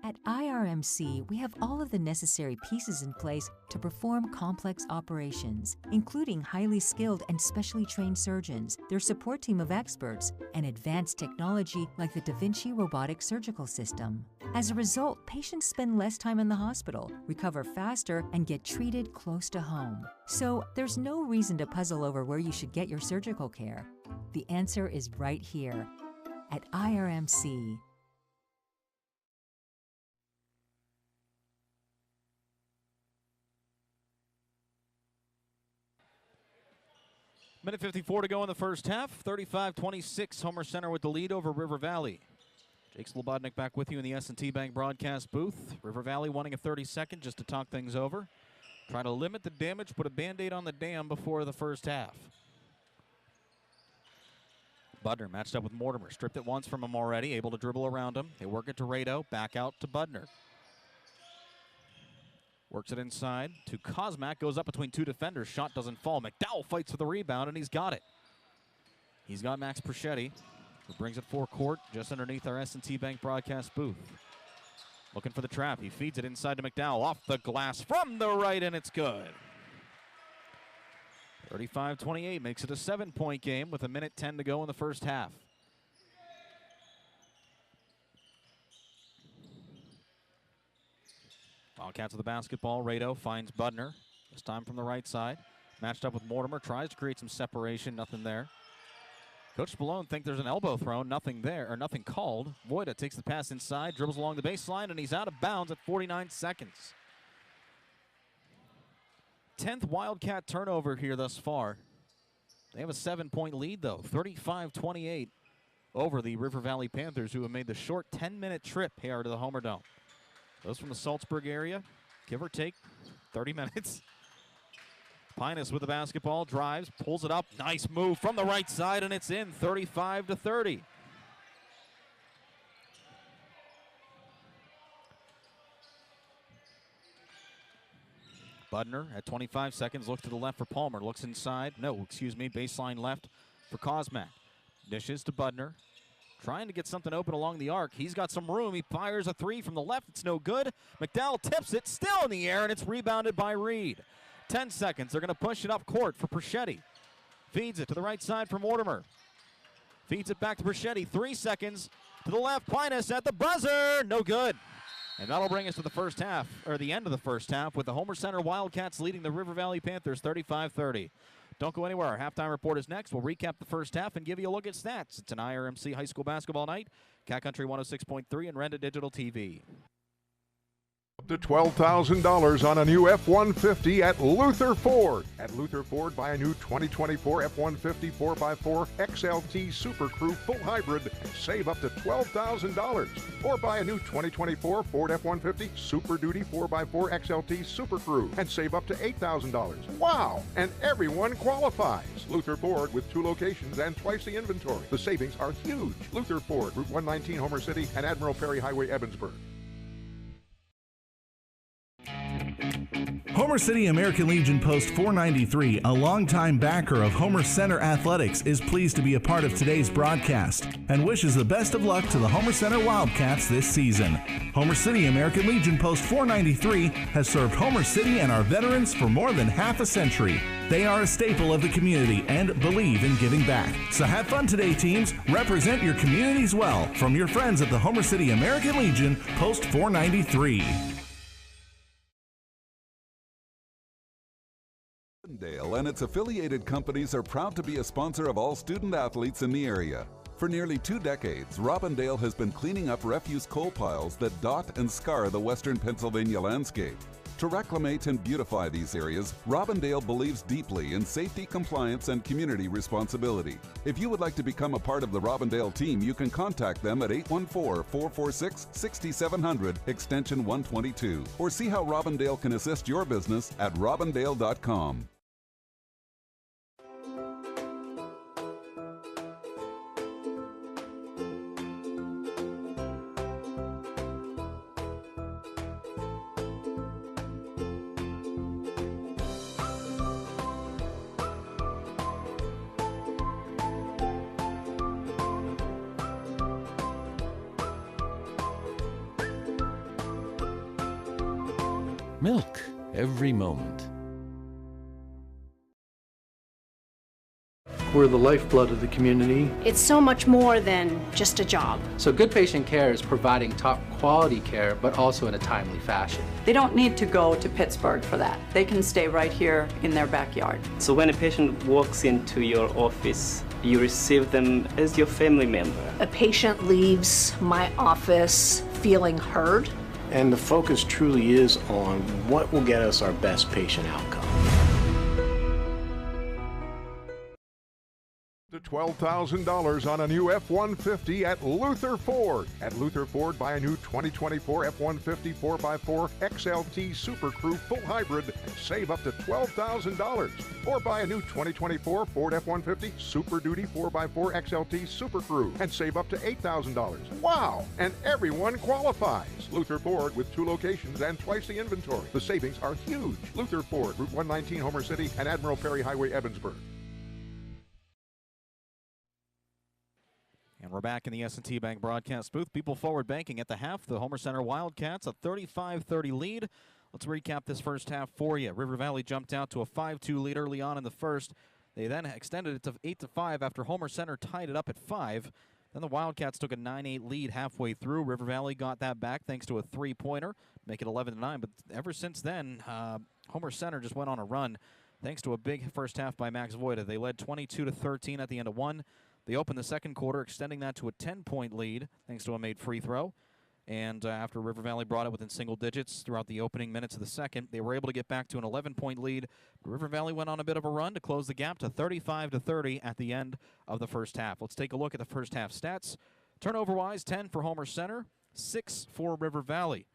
At IRMC, we have all of the necessary pieces in place to perform complex operations, including highly skilled and specially trained surgeons, their support team of experts, and advanced technology like the Da Vinci robotic surgical system. As a result, patients spend less time in the hospital, recover faster, and get treated close to home. So there's no reason to puzzle over where you should get your surgical care. The answer is right here at IRMC. Minute 54 to go in the first half. 35-26, Homer Center with the lead over River Valley. Jake Slobodnik back with you in the S&T Bank broadcast booth. River Valley wanting a 30-second just to talk things over. Try to limit the damage, put a Band-Aid on the dam before the first half. Budner matched up with Mortimer. Stripped it once from him already, able to dribble around him. They work it to Rado, back out to Budner. Works it inside to Kosmak, goes up between 2 defenders. Shot doesn't fall. McDowell fights for the rebound, and he's got it. He's got Max Perchetti, who brings it forecourt just underneath our S&T Bank broadcast booth. Looking for the trap. He feeds it inside to McDowell. Off the glass from the right, and it's good. 35-28 makes it a 7-point game with a minute 10 to go in the first half. Wildcats with the basketball. Rado finds Budner. This time from the right side. Matched up with Mortimer. Tries to create some separation. Nothing there. Coach Spallone thinks there's an elbow thrown. Nothing there, or nothing called. Voida takes the pass inside, dribbles along the baseline, and he's out of bounds at 49 seconds. 10th Wildcat turnover here thus far. They have a 7-point lead, though. 35-28 over the River Valley Panthers, who have made the short 10-minute trip here to the Homerdome. Those from the Salzburg area, give or take 30 minutes. Pinus with the basketball, drives, pulls it up. Nice move from the right side, and it's in, 35-30. Budner at 25 seconds, looks to the left for Palmer, looks inside. No, excuse me, baseline left for Kosmak. Dishes to Budner. Trying to get something open along the arc. He's got some room. He fires a 3 from the left. It's no good. McDowell tips it, still in the air, and it's rebounded by Reed. 10 seconds. They're going to push it up court for Perchetti. Feeds it to the right side for Mortimer. Feeds it back to Perchetti. 3 seconds to the left. Pinus at the buzzer. No good. And that'll bring us to the first half, or the end of the first half, with the Homer Center Wildcats leading the River Valley Panthers 35-30. Don't go anywhere. Our halftime report is next. We'll recap the first half and give you a look at stats. It's an IRMC high school basketball night. Cat Country 106.3 and Renda Digital TV. Up to $12,000 on a new F-150 at Luther Ford. At Luther Ford, buy a new 2024 F-150 4x4 XLT Super Crew full hybrid and save up to $12,000. Or buy a new 2024 Ford F-150 Super Duty 4x4 XLT Super Crew and save up to $8,000. Wow! And everyone qualifies. Luther Ford with 2 locations and twice the inventory. The savings are huge. Luther Ford, Route 119, Homer City, and Admiral Perry Highway, Evansburg. Homer City American Legion Post 493, a longtime backer of Homer Center Athletics, is pleased to be a part of today's broadcast and wishes the best of luck to the Homer Center Wildcats this season. Homer City American Legion Post 493 has served Homer City and our veterans for more than half a century. They are a staple of the community and believe in giving back. So have fun today, teams. Represent your communities well. From your friends at the Homer City American Legion Post 493. Robindale and its affiliated companies are proud to be a sponsor of all student athletes in the area. For nearly 2 decades, Robindale has been cleaning up refuse coal piles that dot and scar the western Pennsylvania landscape. To reclimate and beautify these areas, Robindale believes deeply in safety, compliance, and community responsibility. If you would like to become a part of the Robindale team, you can contact them at 814-446-6700, extension 122, or see how Robindale can assist your business at robindale.com. Milk every moment. We're the lifeblood of the community. It's so much more than just a job. So good patient care is providing top quality care, but also in a timely fashion. They don't need to go to Pittsburgh for that. They can stay right here in their backyard. So when a patient walks into your office, you receive them as your family member. A patient leaves my office feeling heard. And the focus truly is on what will get us our best patient outcome. To $12,000 on a new F-150 at Luther Ford. At Luther Ford, buy a new 2024 F-150 4x4 XLT Super Crew full hybrid and save up to $12,000. Or buy a new 2024 Ford F-150 Super Duty 4x4 XLT Super Crew and save up to $8,000. Wow! And everyone qualifies. Luther Ford with 2 locations and twice the inventory. The savings are huge. Luther Ford, Route 119, Homer City, and Admiral Perry Highway, Evansburg. And we're back in the S&T Bank broadcast booth. People Forward Banking at the half. The Homer Center Wildcats, a 35-30 lead. Let's recap this first half for you. River Valley jumped out to a 5-2 lead early on in the first. They then extended it to 8-5 after Homer Center tied it up at 5. Then the Wildcats took a 9-8 lead halfway through. River Valley got that back thanks to a 3-pointer, make it 11-9. But ever since then, Homer Center just went on a run thanks to a big first half by Max Voida. They led 22-13 at the end of 1. They opened the second quarter, extending that to a 10-point lead thanks to a made free throw. And after River Valley brought it within single digits throughout the opening minutes of the second, they were able to get back to an 11-point lead. River Valley went on a bit of a run to close the gap to 35-30 at the end of the first half. Let's take a look at the first half stats. Turnover-wise, 10 for Homer Center, 6 for River Valley.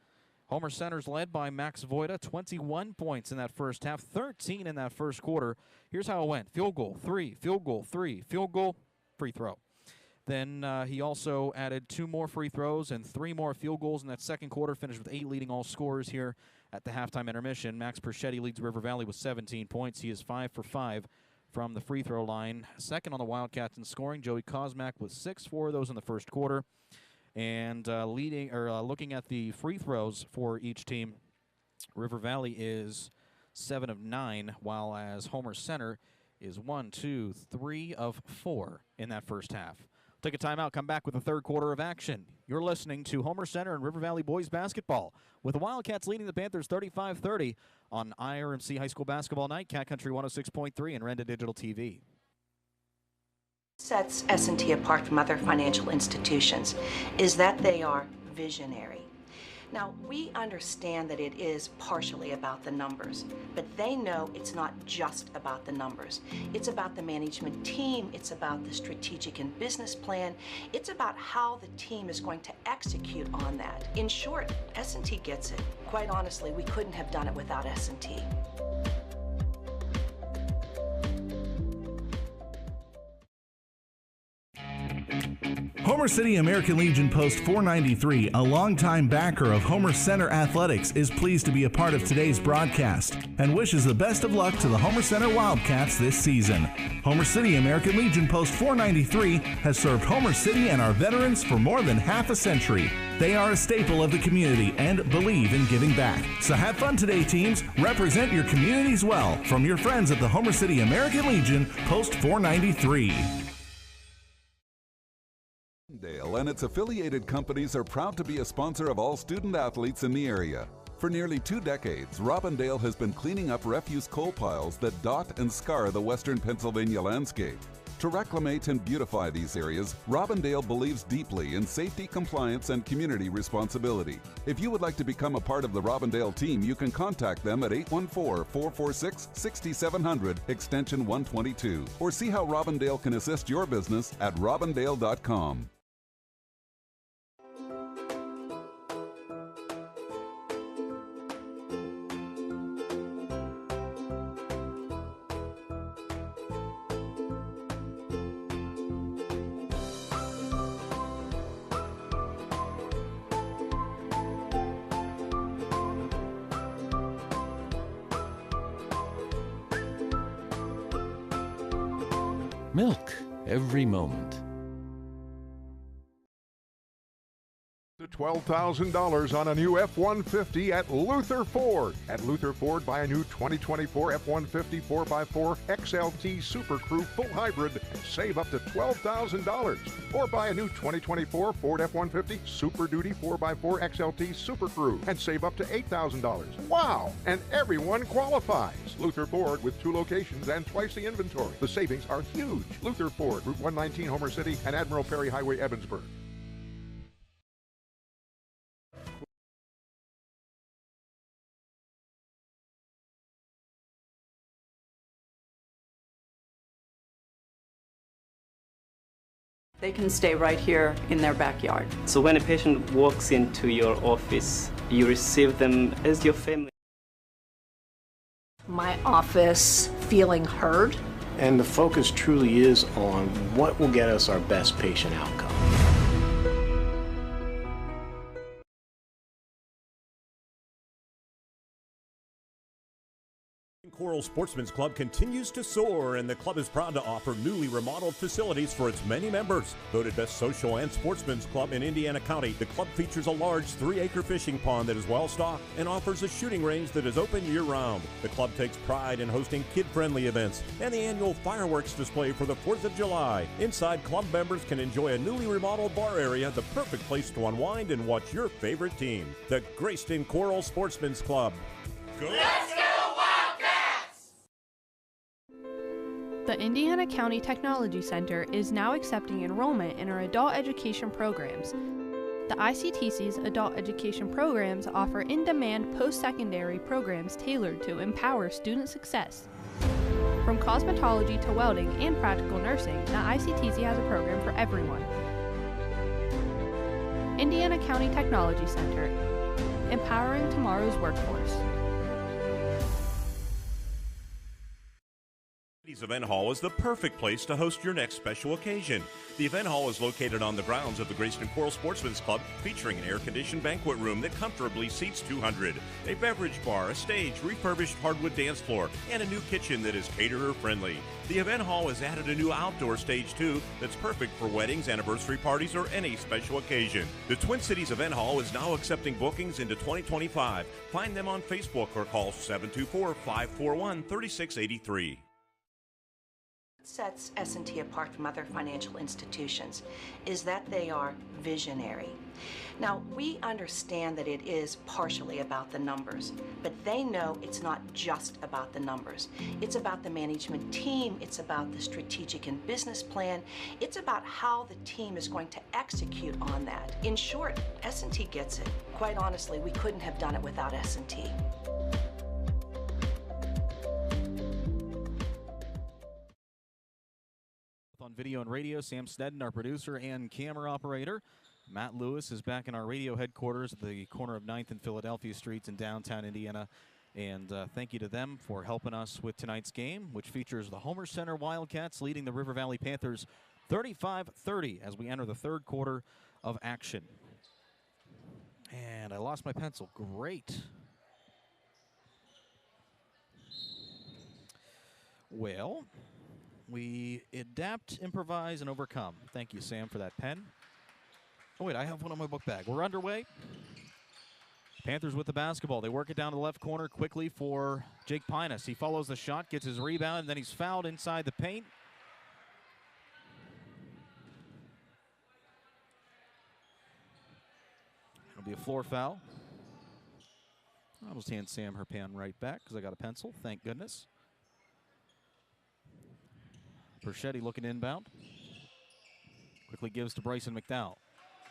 Homer Center's led by Max Voida, 21 points in that first half, 13 in that first quarter. Here's how it went. Field goal, 3, field goal, 3, field goal, free throw. Then he also added 2 more free throws and 3 more field goals in that second quarter, finished with 8 leading all scorers here at the halftime intermission. Max Perchetti leads River Valley with 17 points. He is 5 for 5 from the free throw line. Second on the Wildcats in scoring, Joey Kosmak with 6, 4 of those in the first quarter. And looking at the free throws for each team, River Valley is 7 of 9, while as Homer Center is 1, 2, 3 of 4 in that first half. Take a timeout, come back with the third quarter of action. You're listening to Homer Center and River Valley Boys Basketball, with the Wildcats leading the Panthers 35-30 on IRMC High School Basketball Night, Cat Country 106.3 and Renda Digital TV. Sets S&T apart from other financial institutions is that they are visionary. Now, we understand that it is partially about the numbers, but they know it's not just about the numbers. It's about the management team, it's about the strategic and business plan, it's about how the team is going to execute on that. In short, S&T gets it. Quite honestly, we couldn't have done it without S&T. Homer City American Legion Post 493, a longtime backer of Homer Center Athletics, is pleased to be a part of today's broadcast and wishes the best of luck to the Homer Center Wildcats this season. Homer City American Legion Post 493 has served Homer City and our veterans for more than half a century. They are a staple of the community and believe in giving back. So have fun today, teams. Represent your communities well from your friends at the Homer City American Legion Post 493. Robindale and its affiliated companies are proud to be a sponsor of all student athletes in the area. For nearly 2 decades, Robindale has been cleaning up refuse coal piles that dot and scar the western Pennsylvania landscape. To reclimate and beautify these areas, Robindale believes deeply in safety, compliance, and community responsibility. If you would like to become a part of the Robindale team, you can contact them at 814-446-6700, extension 122, or see how Robindale can assist your business at robindale.com. Milk every moment. $12,000 on a new F-150 at Luther Ford. At Luther Ford, buy a new 2024 F-150 4x4 XLT Super Crew full hybrid and save up to $12,000. Or buy a new 2024 Ford F-150 Super Duty 4x4 XLT Super Crew and save up to $8,000. Wow! And everyone qualifies. Luther Ford with 2 locations and twice the inventory. The savings are huge. Luther Ford, Route 119, Homer City, and Admiral Perry Highway, Evansburg. They can stay right here in their backyard. So when a patient walks into your office, you receive them as your family. My office, feeling heard. And the focus truly is on what will get us our best patient outcome. Coral Sportsman's Club continues to soar, and the club is proud to offer newly remodeled facilities for its many members. Voted best social and sportsman's club in Indiana County, the club features a large 3-acre fishing pond that is well stocked and offers a shooting range that is open year-round. The club takes pride in hosting kid-friendly events and the annual fireworks display for the 4th of July. Inside, club members can enjoy a newly remodeled bar area, the perfect place to unwind and watch your favorite team. The Grayston Coral Sportsman's Club. Go! Let's go! The Indiana County Technology Center is now accepting enrollment in our adult education programs. The ICTC's adult education programs offer in-demand post-secondary programs tailored to empower student success. From cosmetology to welding and practical nursing, the ICTC has a program for everyone. Indiana County Technology Center, empowering tomorrow's workforce. Event Hall is the perfect place to host your next special occasion. The event hall is located on the grounds of the Grayston Coral Sportsman's Club, featuring an air-conditioned banquet room that comfortably seats 200, a beverage bar, a stage, refurbished hardwood dance floor, and a new kitchen that is caterer-friendly. The event hall has added a new outdoor stage, too, that's perfect for weddings, anniversary parties, or any special occasion. The Twin Cities Event Hall is now accepting bookings into 2025. Find them on Facebook or call 724-541-3683. Sets S&T apart from other financial institutions is that they are visionary. Now, we understand that it is partially about the numbers, but they know it's not just about the numbers. It's about the management team, it's about the strategic and business plan, it's about how the team is going to execute on that. In short, S&T gets it. Quite honestly, we couldn't have done it without S&T. On video and radio, Sam Snedden, our producer and camera operator. Matt Lewis is back in our radio headquarters at the corner of 9th and Philadelphia Streets in downtown Indiana. And thank you to them for helping us with tonight's game, which features the Homer Center Wildcats leading the River Valley Panthers 35-30 as we enter the third quarter of action. And I lost my pencil. Great. Well, we adapt, improvise, and overcome. Thank you, Sam, for that pen. Oh, wait, I have one on my book bag. We're underway. Panthers with the basketball. They work it down to the left corner quickly for Jake Pinus. He follows the shot, gets his rebound, and then he's fouled inside the paint. It'll be a floor foul. I'll just hand Sam her pen right back because I got a pencil. Thank goodness. Perchetti looking inbound. Quickly gives to Bryson McDowell.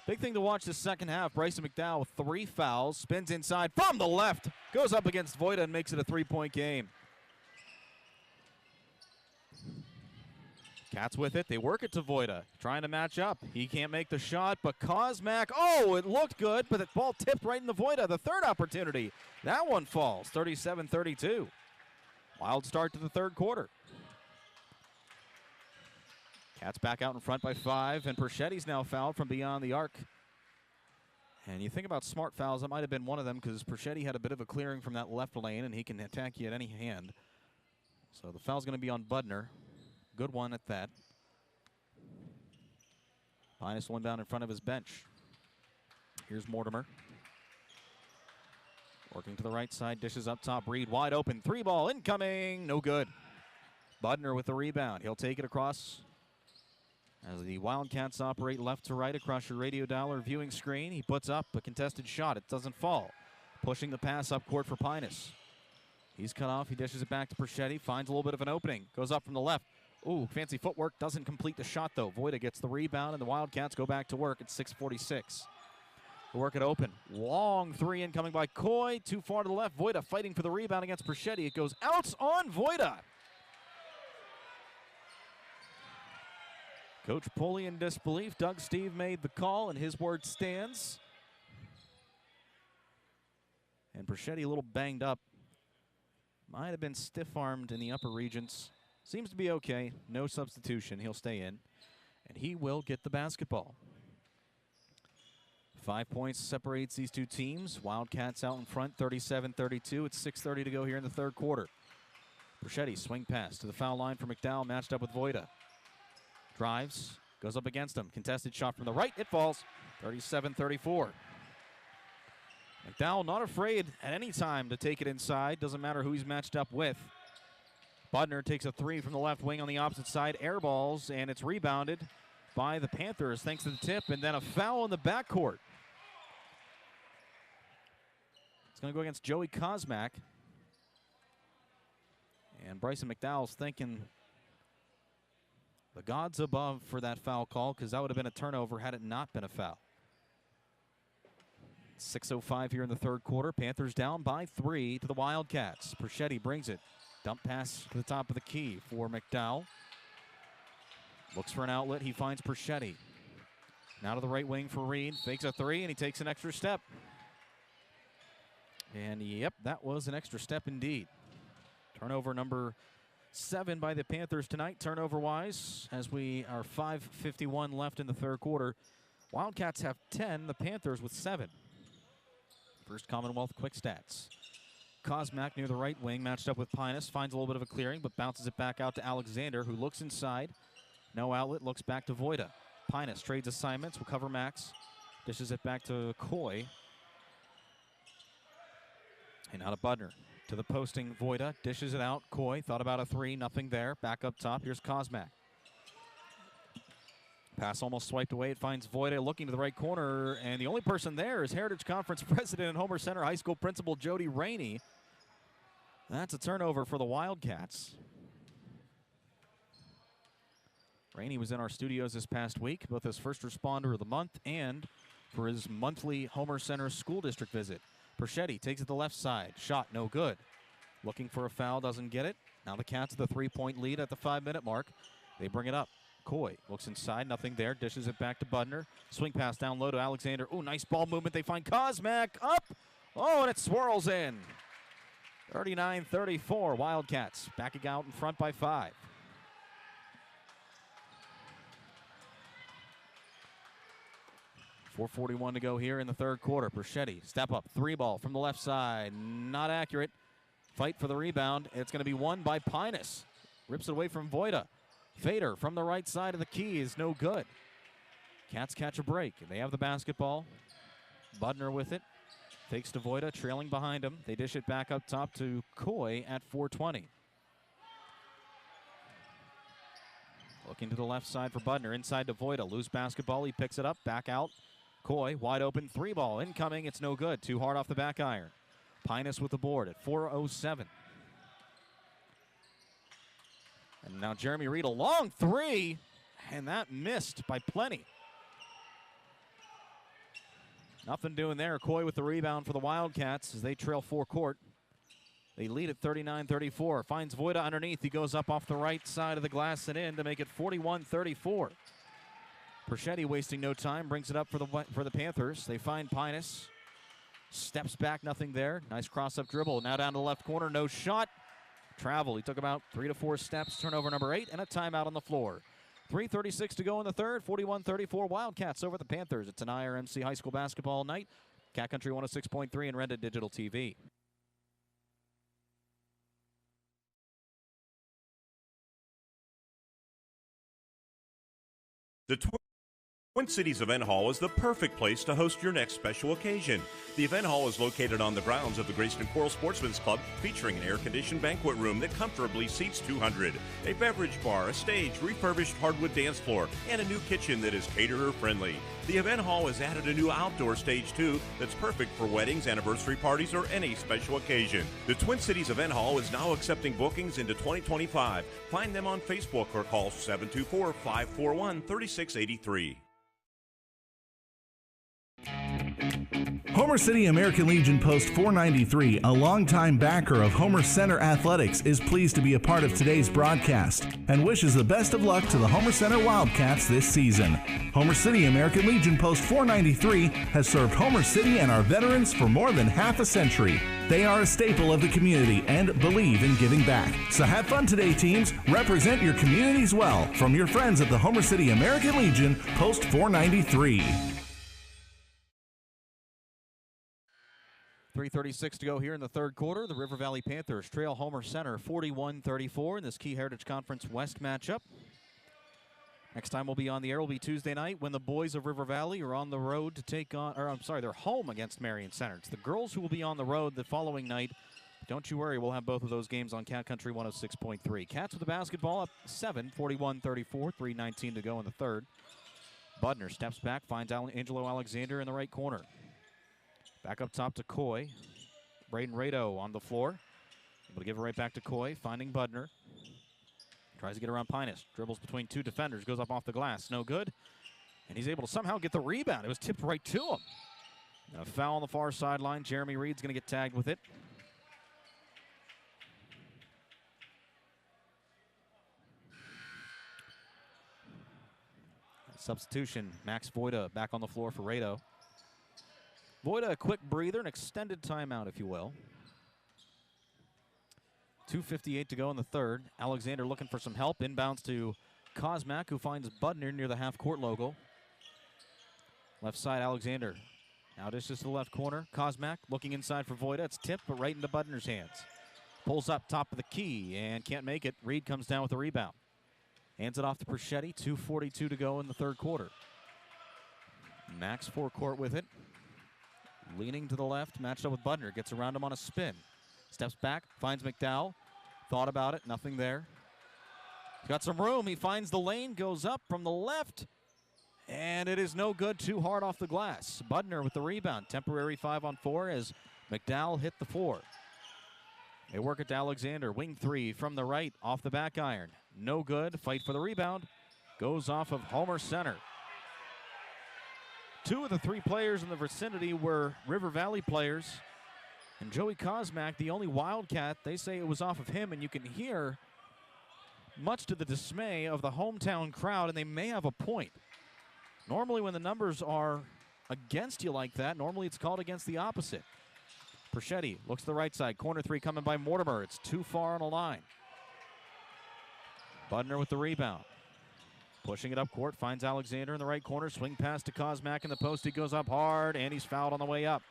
Big thing to watch this second half. Bryson McDowell with 3 fouls. Spins inside from the left. Goes up against Voida and makes it a 3-point game. Cats with it. They work it to Voida. Trying to match up. He can't make the shot, but Kosmak. Oh, it looked good, but the ball tipped right in the Voida. The third opportunity. That one falls. 37-32. Wild start to the third quarter. Cats back out in front by 5, and Perchetti's now fouled from beyond the arc. And you think about smart fouls, that might have been one of them because Perchetti had a bit of a clearing from that left lane, and he can attack you at any hand. So the foul's going to be on Budner. Good one at that. Pinus one down in front of his bench. Here's Mortimer. Working to the right side, dishes up top. Reed wide open, 3-ball incoming, no good. Budner with the rebound. He'll take it across. As the Wildcats operate left to right across your radio dial or viewing screen, he puts up a contested shot. It doesn't fall. Pushing the pass up court for Pinus. He's cut off. He dishes it back to Perchetti. Finds a little bit of an opening. Goes up from the left. Ooh, fancy footwork. Doesn't complete the shot, though. Voida gets the rebound, and the Wildcats go back to work at 6:46. They work it open. Long 3 incoming by Coy. Too far to the left. Voida fighting for the rebound against Perchetti. It goes out on Voida. Coach Pulley in disbelief. Doug Steve made the call, and his word stands. And Perchetti a little banged up. Might have been stiff-armed in the upper regions. Seems to be okay. No substitution. He'll stay in. And he will get the basketball. 5 points separates these two teams. Wildcats out in front, 37-32. It's 6:30 to go here in the third quarter. Perchetti swing pass to the foul line for McDowell, matched up with Voida. Drives, goes up against him. Contested shot from the right. It falls. 37-34. McDowell not afraid at any time to take it inside. Doesn't matter who he's matched up with. Budner takes a 3 from the left wing on the opposite side. Air balls, and it's rebounded by the Panthers thanks to the tip, and then a foul in the backcourt. It's going to go against Joey Kosmak. And Bryson McDowell's thinking the gods above for that foul call, because that would have been a turnover had it not been a foul. 6:05 here in the third quarter. Panthers down by 3 to the Wildcats. Perchetti brings it. Dump pass to the top of the key for McDowell. Looks for an outlet. He finds Perchetti. Now to the right wing for Reed. Fakes a 3, and he takes an extra step. And, yep, that was an extra step indeed. Turnover number 7 by the Panthers tonight, turnover-wise, as we are 5:51 left in the third quarter. Wildcats have 10, the Panthers with 7. First Commonwealth quick stats. Kosmak near the right wing, matched up with Pinus, finds a little bit of a clearing, but bounces it back out to Alexander, who looks inside. No outlet, looks back to Voida. Pinus trades assignments, will cover Max. Dishes it back to Coy. And out of Budner. To the posting Voida, dishes it out. Coy thought about a three, nothing there. Back up top, here's Kozmak. Pass almost swiped away. It finds Voida looking to the right corner, and the only person there is Heritage Conference President and Homer Center High School Principal Jody Rainey. That's a turnover for the Wildcats. Rainey was in our studios this past week, both as first responder of the month and for his monthly Homer Center School District visit. Perchetti takes it to the left side. Shot, no good. Looking for a foul, doesn't get it. Now the Cats with a 3-point lead at the 5-minute mark. They bring it up. Coy looks inside, nothing there. Dishes it back to Budner. Swing pass down low to Alexander. Ooh, nice ball movement. They find Kozmak up. Oh, and it swirls in. 39-34, Wildcats backing out in front by 5. .441 to go here in the third quarter. Perchetti, step up, three ball from the left side. Not accurate. Fight for the rebound. It's going to be won by Pinus. Rips it away from Voida. Fader from the right side of the key is no good. Cats catch a break. They have the basketball. Budner with it. Fakes to Voida, trailing behind him. They dish it back up top to Coy at 4:20. Looking to the left side for Budner. Inside to Voida. Loose basketball. He picks it up. Back out. Coy, wide open. Three ball. Incoming. It's no good. Too hard off the back iron. Pinus with the board at 4:07. And now Jeremy Reed, a long three. And that missed by plenty. Nothing doing there. Coy with the rebound for the Wildcats as they trail 4 court. They lead at 39-34. Finds Voida underneath. He goes up off the right side of the glass and in to make it 41-34. Perchetti wasting no time. Brings it up for the Panthers. They find Pinus. Steps back, nothing there. Nice cross-up dribble. Now down to the left corner. No shot. Travel. He took about 3 to 4 steps. Turnover number 8 and a timeout on the floor. 3:36 to go in the third. 41-34 Wildcats over the Panthers. It's an IRMC high school basketball night. Cat Country 106.3 and Renda Digital TV. The Twin Cities Event Hall is the perfect place to host your next special occasion. The event hall is located on the grounds of the Grayston Coral Sportsman's Club, featuring an air-conditioned banquet room that comfortably seats 200, a beverage bar, a stage, refurbished hardwood dance floor, and a new kitchen that is caterer-friendly. The event hall has added a new outdoor stage, too, that's perfect for weddings, anniversary parties, or any special occasion. The Twin Cities Event Hall is now accepting bookings into 2025. Find them on Facebook or call 724-541-3683. Homer City American Legion Post 493, a longtime backer of Homer Center Athletics, is pleased to be a part of today's broadcast and wishes the best of luck to the Homer Center Wildcats this season. Homer City American Legion Post 493 has served Homer City and our veterans for more than half a century. They are a staple of the community and believe in giving back. So have fun today, teams. Represent your communities well from your friends at the Homer City American Legion Post 493. 3:36 to go here in the third quarter. The River Valley Panthers trail Homer Center 41-34 in this Key Heritage Conference West matchup. Next time we'll be on the air will be Tuesday night when the boys of River Valley are on the road to take on, they're home against Marion Center. It's the girls who will be on the road the following night. Don't you worry, we'll have both of those games on Cat Country 106.3. Cats with the basketball up 7, 41-34, 3:19 to go in the third. Budner steps back, finds Angelo Alexander in the right corner. Back up top to Coy. Braden Rado on the floor. Able to give it right back to Coy, finding Budner. Tries to get around Pinus. Dribbles between 2 defenders, goes up off the glass. No good. And he's able to somehow get the rebound. It was tipped right to him. And a foul on the far sideline. Jeremy Reed's going to get tagged with it. Substitution. Max Voida back on the floor for Rado. Voida, a quick breather, an extended timeout, if you will. 2:58 to go in the third. Alexander looking for some help. Inbounds to Kozmak, who finds Budner near the half-court logo. Left side, Alexander. Now dishes to the left corner. Kozmak looking inside for Voida. It's tipped, but right into Budner's hands. Pulls up top of the key and can't make it. Reed comes down with the rebound. Hands it off to Perchetti. 2:42 to go in the third quarter. Max forecourt with it. Leaning to the left, matched up with Budner. Gets around him on a spin. Steps back, finds McDowell. Thought about it, nothing there. He's got some room. He finds the lane, goes up from the left, and it is no good, too hard off the glass. Budner with the rebound. Temporary 5-on-4 as McDowell hit the 4. They work it to Alexander. Wing 3 from the right, off the back iron. No good. Fight for the rebound. Goes off of Homer Center. 2 of the 3 players in the vicinity were River Valley players. And Joey Kosmak, the only Wildcat, they say it was off of him, and you can hear, much to the dismay of the hometown crowd, and they may have a point. Normally when the numbers are against you like that, normally it's called against the opposite. Perchetti looks to the right side. Corner 3 coming by Mortimer. It's too far on the line. Budner with the rebound. Pushing it up court, finds Alexander in the right corner. Swing pass to Kosmak in the post. He goes up hard, and he's fouled on the way up.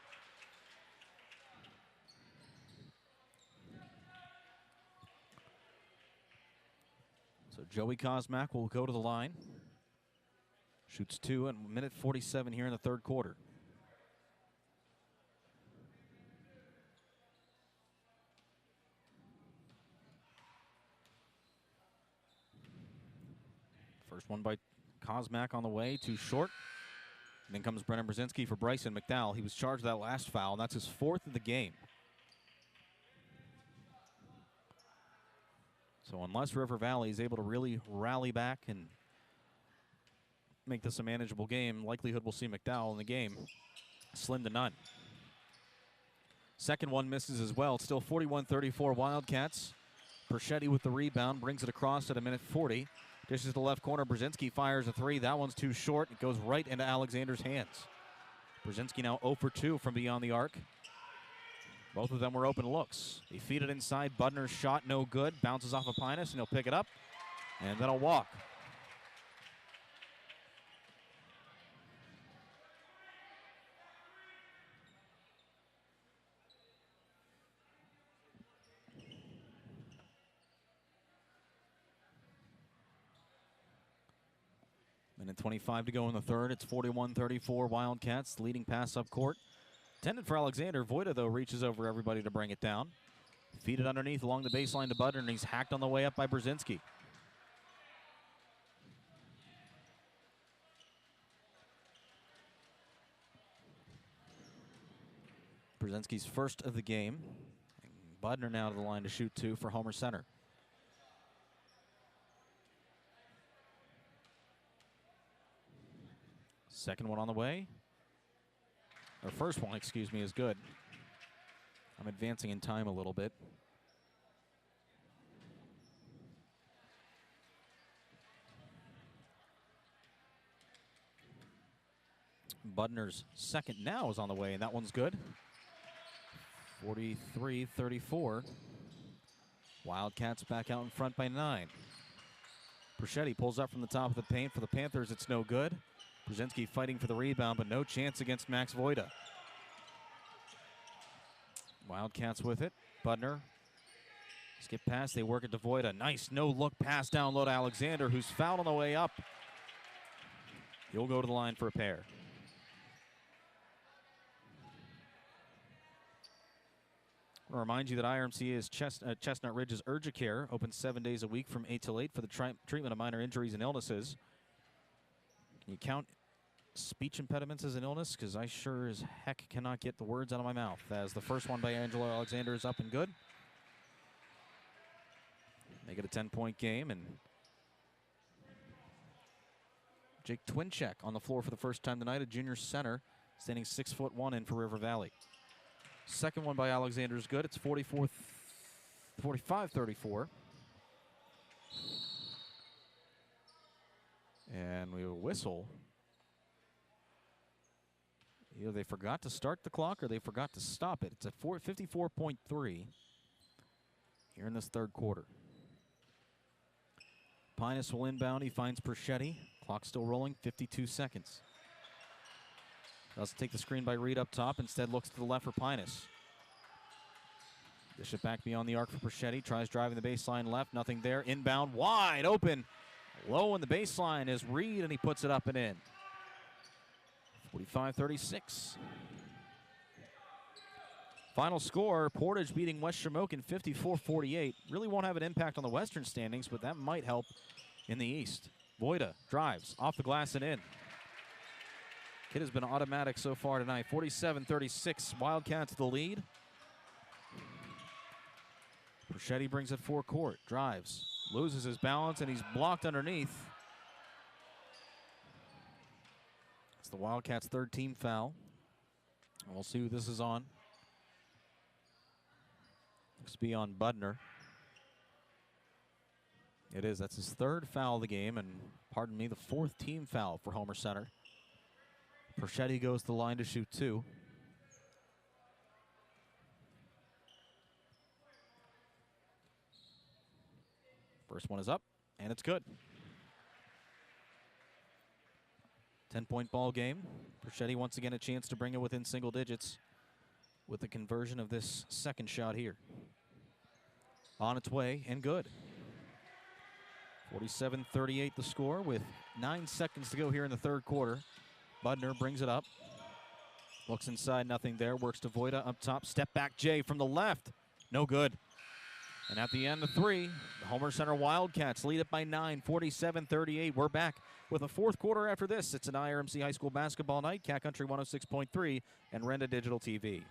So Joey Kosmak will go to the line. Shoots 2 and minute 47 here in the third quarter. First one by Kosmak on the way, too short. And then comes Brennan Brzezinski for Bryson McDowell. He was charged with that last foul, and that's his 4th of the game. So unless River Valley is able to really rally back and make this a manageable game, likelihood we'll see McDowell in the game slim to none. Second one misses as well. It's still 41-34 Wildcats. Perchetti with the rebound, brings it across at a minute 40. Dishes to the left corner. Brzezinski fires a 3. That one's too short. It goes right into Alexander's hands. Brzezinski now 0 for 2 from beyond the arc. Both of them were open looks. They feed it inside. Budner's shot no good. Bounces off of Pinus, and he'll pick it up. And then a walk. Minute 25 to go in the third. It's 41-34 Wildcats. Leading pass up court. Intended for Alexander. Voida, though, reaches over everybody to bring it down. Feed it underneath along the baseline to Budner, and he's hacked on the way up by Brzezinski. Brzezinski's first of the game. And Budner now to the line to shoot 2 for Homer Center. Second one on the way. Or first one, excuse me, is good. I'm advancing in time a little bit. Budner's second now is on the way, and that one's good. 43-34. Wildcats back out in front by 9. Perchetti pulls up from the top of the paint. For the Panthers, it's no good. Brzezinski fighting for the rebound, but no chance against Max Voida. Wildcats with it. Budner. Skip pass, they work it to Voida. Nice no-look pass down low to Alexander, who's fouled on the way up. He'll go to the line for a pair. I want to remind you that IRMCA's Chestnut Ridge's Urgicare open 7 days a week from 8 till 8 for the treatment of minor injuries and illnesses. Can you count speech impediments as an illness? Because I sure as heck cannot get the words out of my mouth. As the first one by Angelo Alexander is up and good. Make it a 10-point game, and Jake Twincheck on the floor for the first time tonight, a junior center, standing 6'1" in for River Valley. Second one by Alexander is good. It's 45-34. And we will whistle. Either they forgot to start the clock or they forgot to stop it. It's at 54.3 here in this third quarter. Pinus will inbound. He finds Perchetti. Clock still rolling, 52 seconds. Doesn't take the screen by Reed up top. Instead looks to the left for Pinus. Dish it back beyond the arc for Perchetti. Tries driving the baseline left. Nothing there. Inbound wide open. Low in the baseline is Reed, and he puts it up and in. 45-36. Final score, Portage beating West Shamokin 54-48. Really won't have an impact on the Western standings, but that might help in the East. Voida drives off the glass and in. Kid has been automatic so far tonight. 47-36, Wildcats the lead. Perchetti brings it forecourt, drives, loses his balance, and he's blocked underneath. It's the Wildcats' third team foul. And we'll see who this is on. Looks to be on Budner. It is. That's his third foul of the game, and pardon me, the fourth team foul for Homer Center. Perchetti goes to the line to shoot 2. First one is up, and it's good. 10-point ball game. Perchetti once again a chance to bring it within single digits with the conversion of this second shot here. On its way and good. 47-38 the score with 9 seconds to go here in the third quarter. Budner brings it up. Looks inside, nothing there. Works to Voida up top. Step back Jay from the left. No good. And at the end of 3, the Homer Center Wildcats lead it by 9, 47-38. We're back with a fourth quarter after this. It's an IRMC High School basketball night, Cat Country 106.3 and Renda Digital TV.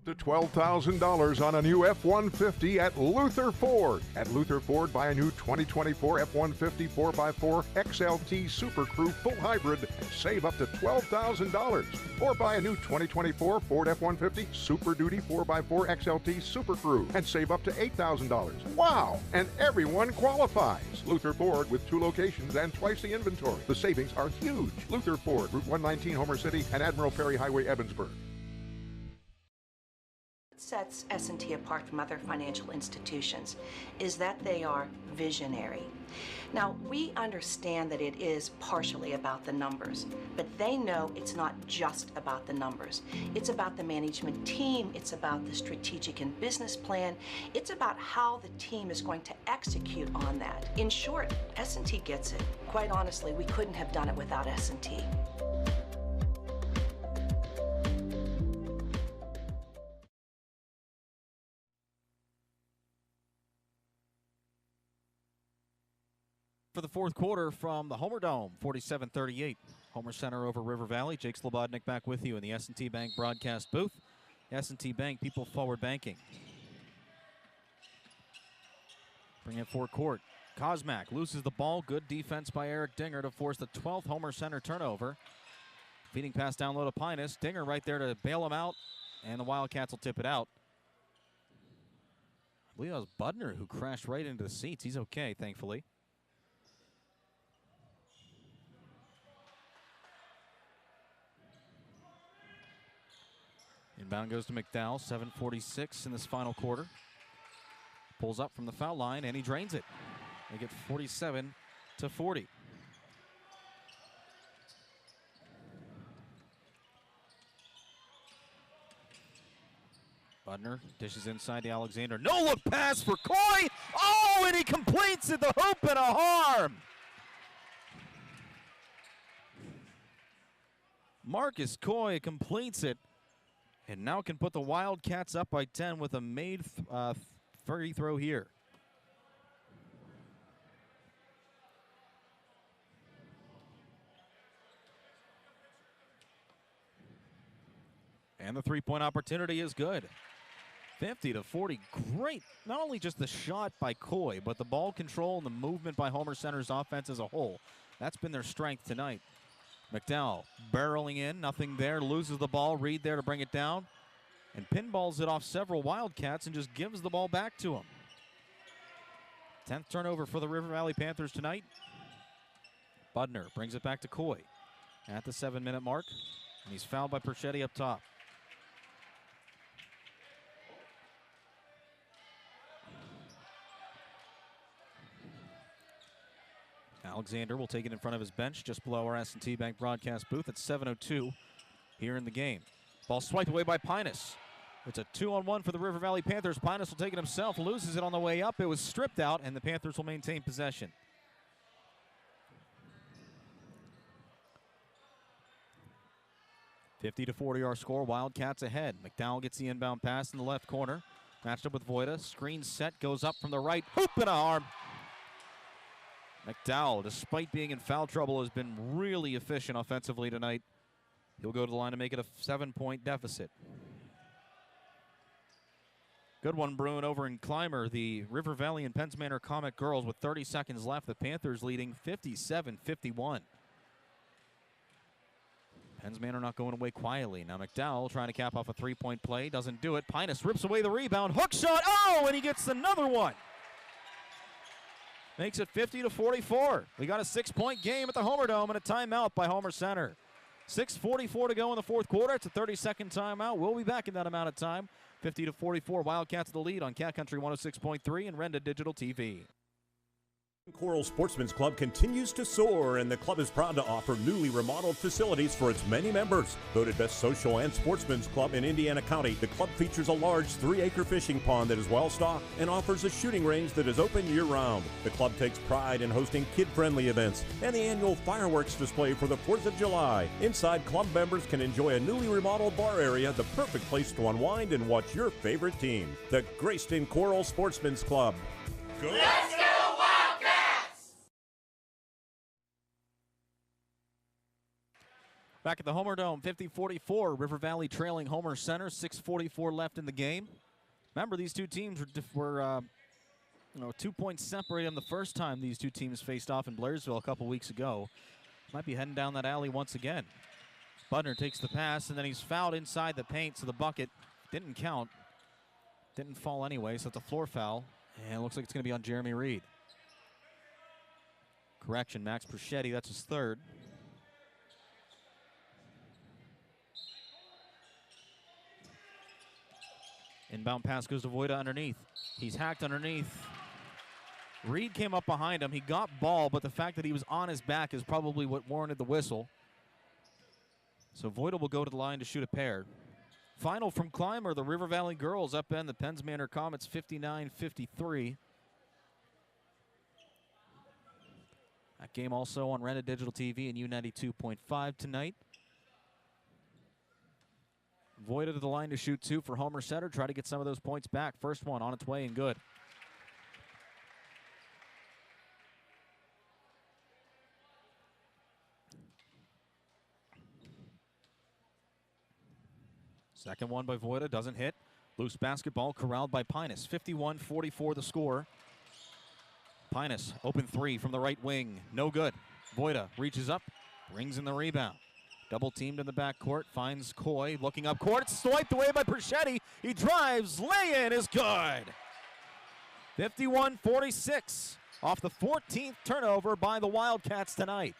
To $12,000 on a new F-150 at Luther Ford. At Luther Ford, buy a new 2024 F-150 4x4 XLT Super Crew full hybrid and save up to $12,000. Or buy a new 2024 Ford F-150 Super Duty 4x4 XLT Super Crew and save up to $8,000. Wow! And everyone qualifies. Luther Ford with 2 locations and twice the inventory. The savings are huge. Luther Ford, Route 119, Homer City, and Admiral Perry Highway, Evansburg. Sets S&T apart from other financial institutions is that they are visionary. Now, we understand that it is partially about the numbers, but they know it's not just about the numbers. It's about the management team, it's about the strategic and business plan, it's about how the team is going to execute on that. In short, S&T gets it. Quite honestly, we couldn't have done it without S&T. For the fourth quarter from the Homerdome, 47-38. Homer Center over River Valley. Jake Slobodnik back with you in the S&T Bank broadcast booth. S&T Bank, people forward banking. Bring it forecourt. Kosmak loses the ball. Good defense by Eric Dinger to force the 12th Homer Center turnover. Feeding pass down low to Pinus. Dinger right there to bail him out, and the Wildcats will tip it out. I believe that was Budner who crashed right into the seats. He's okay, thankfully. Inbound goes to McDowell, 7:46 in this final quarter. Pulls up from the foul line, and he drains it. They get 47-40. Budner dishes inside to Alexander. No-look pass for Coy! Oh, and he completes it, the hoop and a harm! Marcus Coy completes it. And now can put the Wildcats up by 10 with a made free throw here. And the three-point opportunity is good. 50-40, great. Not only just the shot by Coy, but the ball control and the movement by Homer Center's offense as a whole. That's been their strength tonight. McDowell barreling in, nothing there, loses the ball. Reed there to bring it down, and pinballs it off several Wildcats and just gives the ball back to him. 10th turnover for the River Valley Panthers tonight. Budner brings it back to Coy at the 7-minute mark, and he's fouled by Perchetti up top. Alexander will take it in front of his bench just below our S&T Bank broadcast booth at 7:02 here in the game. Ball swiped away by Pinus. It's a 2-on-1 for the River Valley Panthers. Pinus will take it himself, loses it on the way up. It was stripped out, and the Panthers will maintain possession. 50-40 our score. Wildcats ahead. McDowell gets the inbound pass in the left corner. Matched up with Voida. Screen set, goes up from the right. Hoop and a arm. McDowell, despite being in foul trouble, has been really efficient offensively tonight. He'll go to the line to make it a 7-point deficit. Good one, Bruin, over in Clymer. The River Valley and Penns Manor Comet girls with 30 seconds left. The Panthers leading 57-51. Penns Manor not going away quietly. Now McDowell trying to cap off a three-point play. Doesn't do it. Pinus rips away the rebound. Hook shot. Oh, and he gets another one. Makes it 50-44. We got a 6-point game at the Homerdome and a timeout by Homer Center. 6:44 to go in the fourth quarter. It's a 30-second timeout. We'll be back in that amount of time. 50-44. Wildcats the lead on Cat Country 106.3 and Renda Digital TV. Coral Sportsman's Club continues to soar, and the club is proud to offer newly remodeled facilities for its many members. Voted best social and sportsman's club in Indiana County, the club features a large 3-acre fishing pond that is well stocked and offers a shooting range that is open year-round. The club takes pride in hosting kid-friendly events and the annual fireworks display for the 4th of July. Inside, club members can enjoy a newly remodeled bar area, the perfect place to unwind and watch your favorite team. The Grayston Coral Sportsman's Club. Go! Let's go! Back at the Homerdome, 50-44. River Valley trailing Homer Center. 6:44 left in the game. Remember, these two teams were 2 points separated them the first time these two teams faced off in Blairsville a couple weeks ago. Might be heading down that alley once again. Budner takes the pass, and then he's fouled inside the paint, so the bucket didn't count. Didn't fall anyway, so it's a floor foul. And it looks like it's going to be on Jeremy Reed. Correction, Max Perschetti, that's his third. Inbound pass goes to Voida underneath. He's hacked underneath. Reed came up behind him. He got ball, but the fact that he was on his back is probably what warranted the whistle. So Voida will go to the line to shoot a pair. Final from Clymer, the River Valley girls upend the Penns Manor Comets 59-53. That game also on Renda Digital TV and U92.5 tonight. Voida to the line to shoot 2 for Homer Center. Try to get some of those points back. First one on its way and good. Second one by Voida doesn't hit. Loose basketball corralled by Pinus. 51-44 the score. Pinus, open 3 from the right wing. No good. Voida reaches up, brings in the rebound. Double teamed in the backcourt, finds Coy, looking up court, swiped away by Perschetti. He drives, lay-in is good. 51-46 off the 14th turnover by the Wildcats tonight.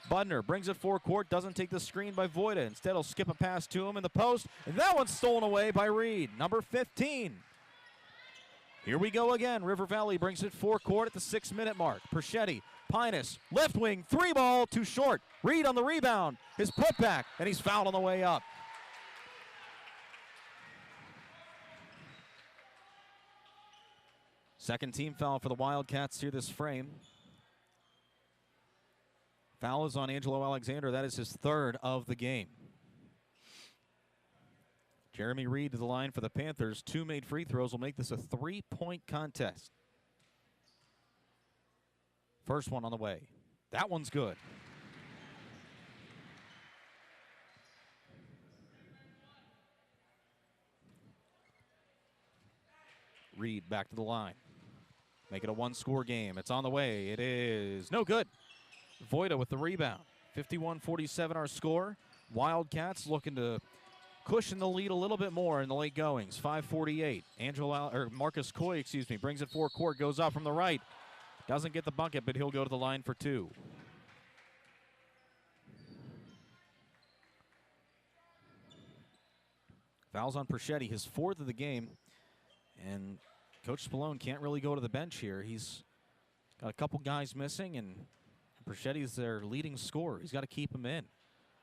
Budner brings it forecourt, doesn't take the screen by Voida. Instead, he'll skip a pass to him in the post, and that one's stolen away by Reed, number 15. Here we go again. River Valley brings it forecourt at the 6-minute mark. Perschetti, Pinus, left wing, 3-ball, too short. Reed on the rebound, his putback, and he's fouled on the way up. Second team foul for the Wildcats here this frame. Foul is on Angelo Alexander. That is his third of the game. Jeremy Reed to the line for the Panthers. 2 made free throws will make this a 3-point contest. First one on the way. That one's good. Reed back to the line. Make it a 1-score game. It's on the way. It is no good. Voida with the rebound. 51-47 our score. Wildcats looking to cushion the lead a little bit more in the late goings. 5:48. Marcus Coy, brings it forecourt, goes up from the right. Doesn't get the bucket, but he'll go to the line for 2. Fouls on Perschetti, his 4th of the game. And Coach Spallone can't really go to the bench here. He's got a couple guys missing, and Perchetti's their leading scorer. He's got to keep him in.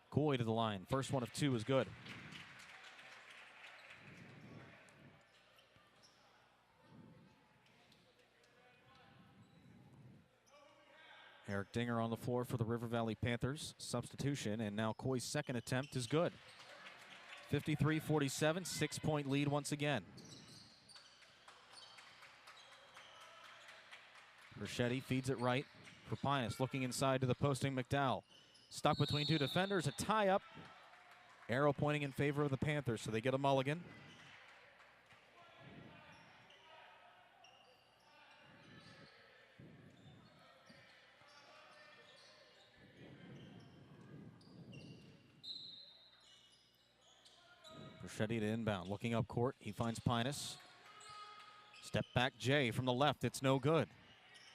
Coy to the line. First one of 2 is good. Eric Dinger on the floor for the River Valley Panthers. Substitution, and now Coy's second attempt is good. 53-47, 6-point lead once again. Rachetti feeds it right for Pinus, looking inside to the posting McDowell. Stuck between two defenders, a tie-up. Arrow pointing in favor of the Panthers, so they get a mulligan. Rachetti to inbound, looking up court. He finds Pinus. Step back Jay from the left. It's no good.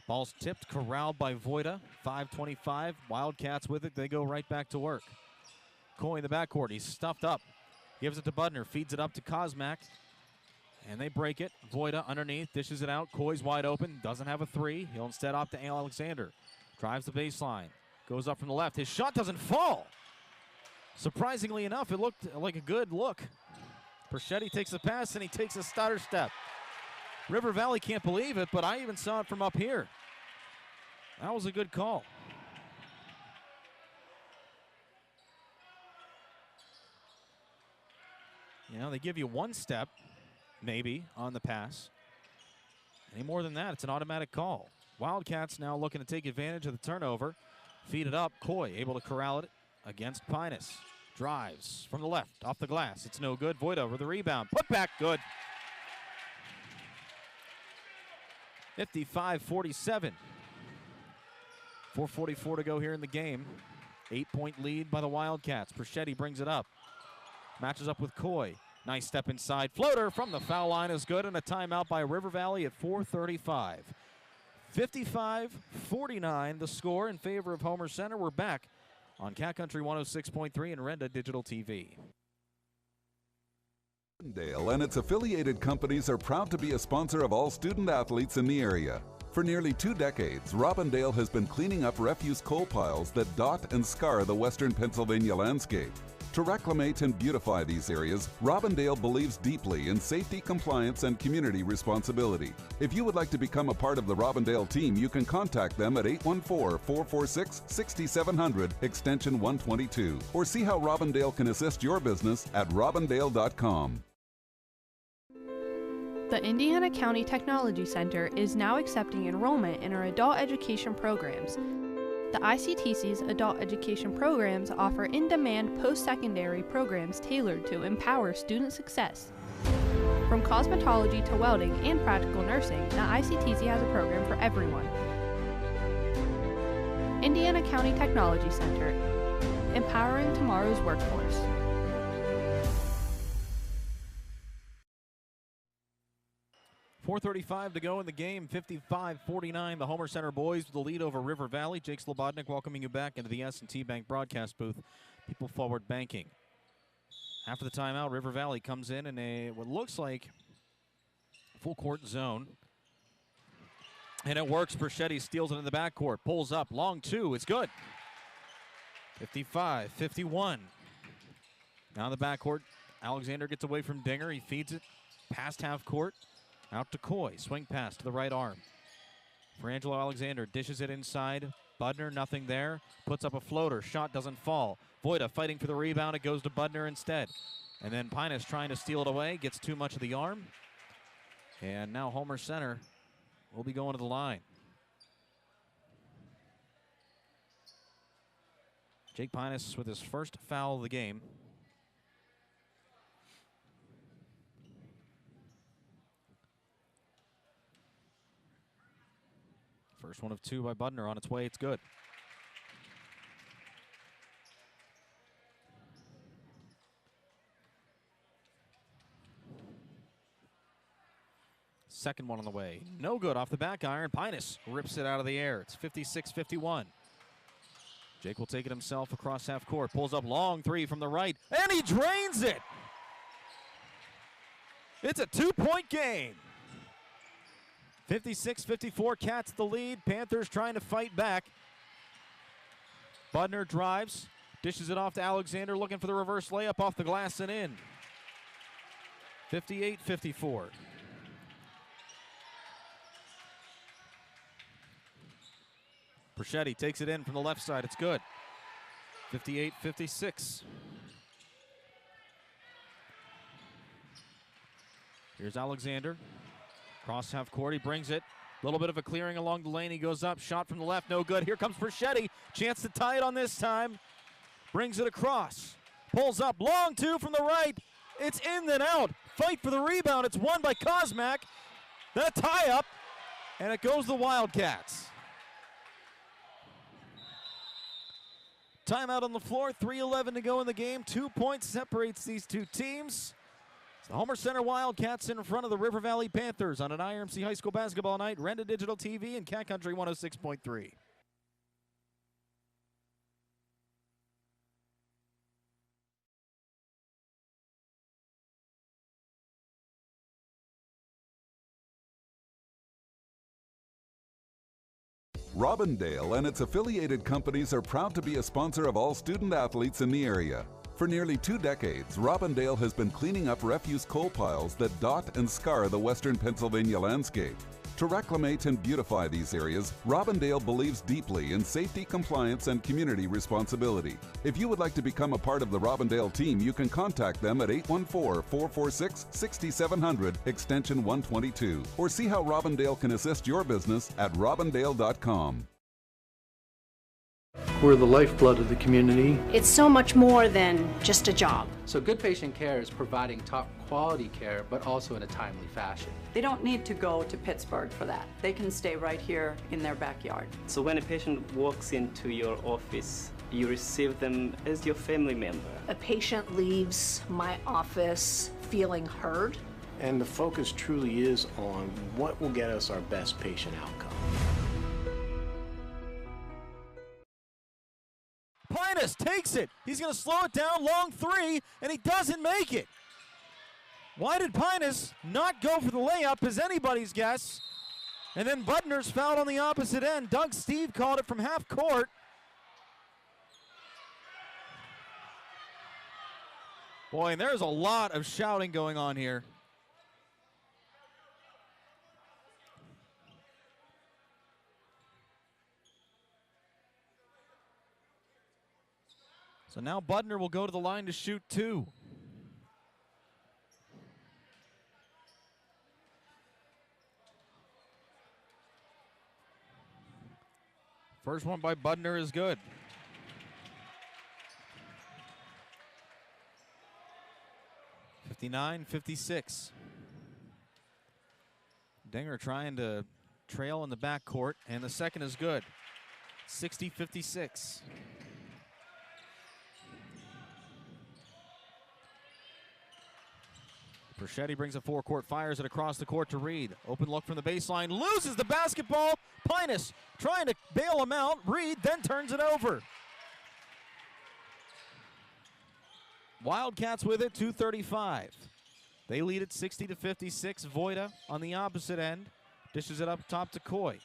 Ball's tipped, corralled by Voida. 5:25. Wildcats with it. They go right back to work. Coy in the backcourt. He's stuffed up. Gives it to Budner. Feeds it up to Kosmak. And they break it. Voida underneath. Dishes it out. Coy's wide open. Doesn't have a three. He'll instead opt to Alexander. Drives the baseline. Goes up from the left. His shot doesn't fall. Surprisingly enough, it looked like a good look. Perchetti takes the pass, and he takes a stutter step. River Valley can't believe it, but I even saw it from up here. That was a good call. You know, they give you one step, maybe, on the pass. Any more than that, it's an automatic call. Wildcats now looking to take advantage of the turnover. Feed it up. Coy able to corral it against Pinus. Drives from the left, off the glass. It's no good. Voida with the rebound. Put back, good. 55-47. 4:44 to go here in the game. 8-point lead by the Wildcats. Perchetti brings it up. Matches up with Coy. Nice step inside. Floater from the foul line is good, and a timeout by River Valley at 4:35. 55-49 the score in favor of Homer Center. We're back on Cat Country 106.3 and Renda Digital TV. Dale and its affiliated companies are proud to be a sponsor of all student athletes in the area. For nearly 2 decades, Robindale has been cleaning up refuse coal piles that dot and scar the western Pennsylvania landscape. To reclimate and beautify these areas, Robindale believes deeply in safety, compliance, and community responsibility. If you would like to become a part of the Robindale team, you can contact them at 814-446-6700, extension 122, or see how Robindale can assist your business at robindale.com. The Indiana County Technology Center is now accepting enrollment in our adult education programs. The ICTC's adult education programs offer in-demand post-secondary programs tailored to empower student success. From cosmetology to welding and practical nursing, the ICTC has a program for everyone. Indiana County Technology Center, empowering tomorrow's workforce. .435 to go in the game, 55-49. The Homer Center boys with the lead over River Valley. Jake Slobodnik welcoming you back into the S&T Bank broadcast booth. People Forward Banking. After the timeout, River Valley comes in what looks like full court zone. And it works. Perchetti steals it in the backcourt. Pulls up. Long two. It's good. 55-51. Now in the backcourt, Alexander gets away from Dinger. He feeds it past half court. Out to Coy, swing pass to the right arm. For Angelo Alexander, dishes it inside. Budner, nothing there. Puts up a floater, shot doesn't fall. Voida fighting for the rebound, it goes to Budner instead. And then Pinus trying to steal it away, gets too much of the arm. And now Homer Center will be going to the line. Jake Pinus with his first foul of the game. First one of 2 by Budner on its way. It's good. Second one on the way. No good off the back iron. Pinus rips it out of the air. It's 56-51. Jake will take it himself across half court. Pulls up long 3 from the right. And he drains it. It's a 2-point game. 56-54, Cats the lead. Panthers trying to fight back. Budner drives, dishes it off to Alexander, looking for the reverse layup off the glass and in. 58-54. Perchetti takes it in from the left side. It's good. 58-56. Here's Alexander. Cross half court. He brings it. A little bit of a clearing along the lane. He goes up. Shot from the left. No good. Here comes Perchetti. Chance to tie it on this time. Brings it across. Pulls up. Long two from the right. It's in then out. Fight for the rebound. It's won by Kosmak. Then a tie up. And it goes the Wildcats. Timeout on the floor. 3:11 to go in the game. 2 points separates these two teams. It's the Homer Center Wildcats in front of the River Valley Panthers on an IRMC High School Basketball Night. Renda Digital TV and Cat Country 106.3. Robindale and its affiliated companies are proud to be a sponsor of all student athletes in the area. For nearly 2 decades, Robindale has been cleaning up refuse coal piles that dot and scar the western Pennsylvania landscape. To reclimate and beautify these areas, Robindale believes deeply in safety, compliance, and community responsibility. If you would like to become a part of the Robindale team, you can contact them at 814-446-6700, extension 122, or see how Robindale can assist your business at robindale.com. We're the lifeblood of the community. It's so much more than just a job. So good patient care is providing top quality care, but also in a timely fashion. They don't need to go to Pittsburgh for that. They can stay right here in their backyard. So when a patient walks into your office, you receive them as your family member. A patient leaves my office feeling heard. And the focus truly is on what will get us our best patient outcome. Pinus takes it. He's going to slow it down, long three, and he doesn't make it. Why did Pinus not go for the layup is anybody's guess. And then Budner's fouled on the opposite end. Doug Steve called it from half court. Boy, and there's a lot of shouting going on here. So now Budner will go to the line to shoot 2. First one by Budner is good. (59-56). Dinger trying to trail in the backcourt, and the second is good. 60-56. Perchetti brings a forecourt, fires it across the court to Reed. Open look from the baseline, loses the basketball. Pinus trying to bail him out. Reed then turns it over. Wildcats with it, 2:35. They lead it 60-56. Voida on the opposite end. Dishes it up top to Coy.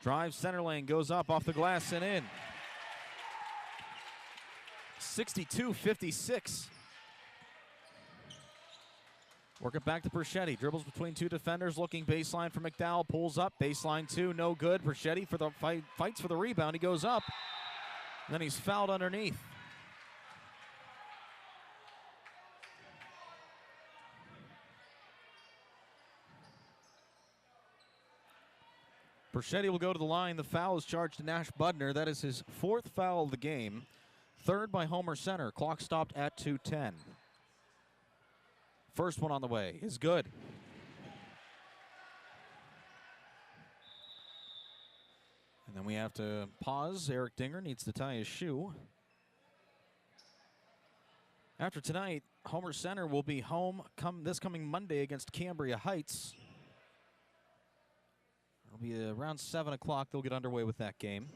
Drives center lane, goes up off the glass and in. 62-56. Work it back to Perchetti. Dribbles between 2 defenders, looking baseline for McDowell. Pulls up, baseline 2, no good. Perchetti for the fights for the rebound. He goes up, and then he's fouled underneath. Perchetti will go to the line. The foul is charged to Nash Budner. That is his 4th foul of the game. 3rd by Homer Center. Clock stopped at 2:10. First one on the way is good. And then we have to pause. Eric Dinger needs to tie his shoe. After tonight, Homer Center will be home this coming Monday against Cambria Heights. It'll be around 7 o'clock. They'll get underway with that game.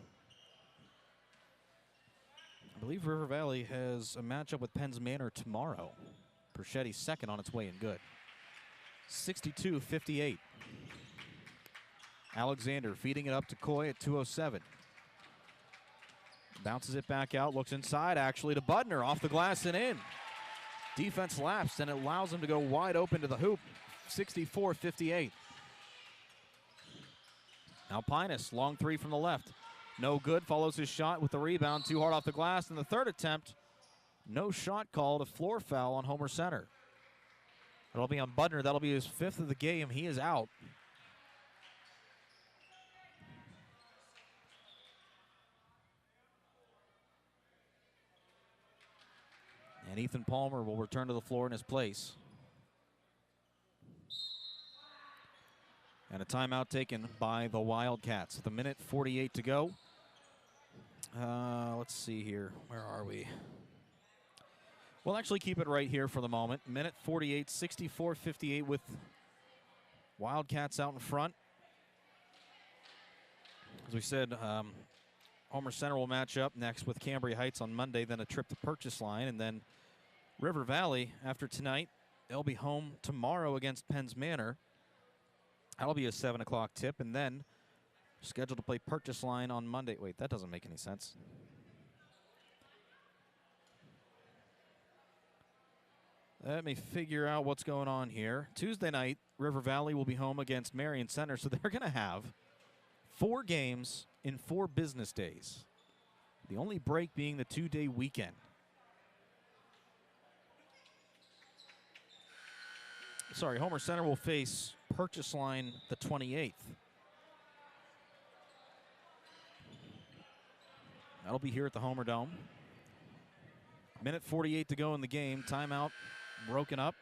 I believe River Valley has a matchup with Penns Manor tomorrow. Perchetti's second on its way and good. 62-58. Alexander feeding it up to Coy at 2:07. Bounces it back out, looks inside actually to Budner, off the glass and in. Defense lapsed and it allows him to go wide open to the hoop. 64-58. Now Pinus, long 3 from the left. No good. Follows his shot with the rebound. Too hard off the glass. And the third attempt, no shot called. A floor foul on Homer Center. That'll be on Budner. That'll be his 5th of the game. He is out. And Ethan Palmer will return to the floor in his place. And a timeout taken by the Wildcats. With a minute 48 to go. Let's see here. Where are we? We'll actually keep it right here for the moment. Minute 48, 64-58 with Wildcats out in front. As we said, Homer Center will match up next with Cambria Heights on Monday, then a trip to Purchase Line, and then River Valley after tonight. They'll be home tomorrow against Penns Manor. That'll be a 7 o'clock tip, and then scheduled to play Purchase Line on Monday. Wait, that doesn't make any sense. Let me figure out what's going on here. Tuesday night, River Valley will be home against Marion Center, so they're going to have 4 games in 4 business days. The only break being the 2-day weekend. Sorry, Homer Center will face Purchase Line the 28th. That'll be here at the Homerdome. Minute 48 to go in the game. Timeout broken up.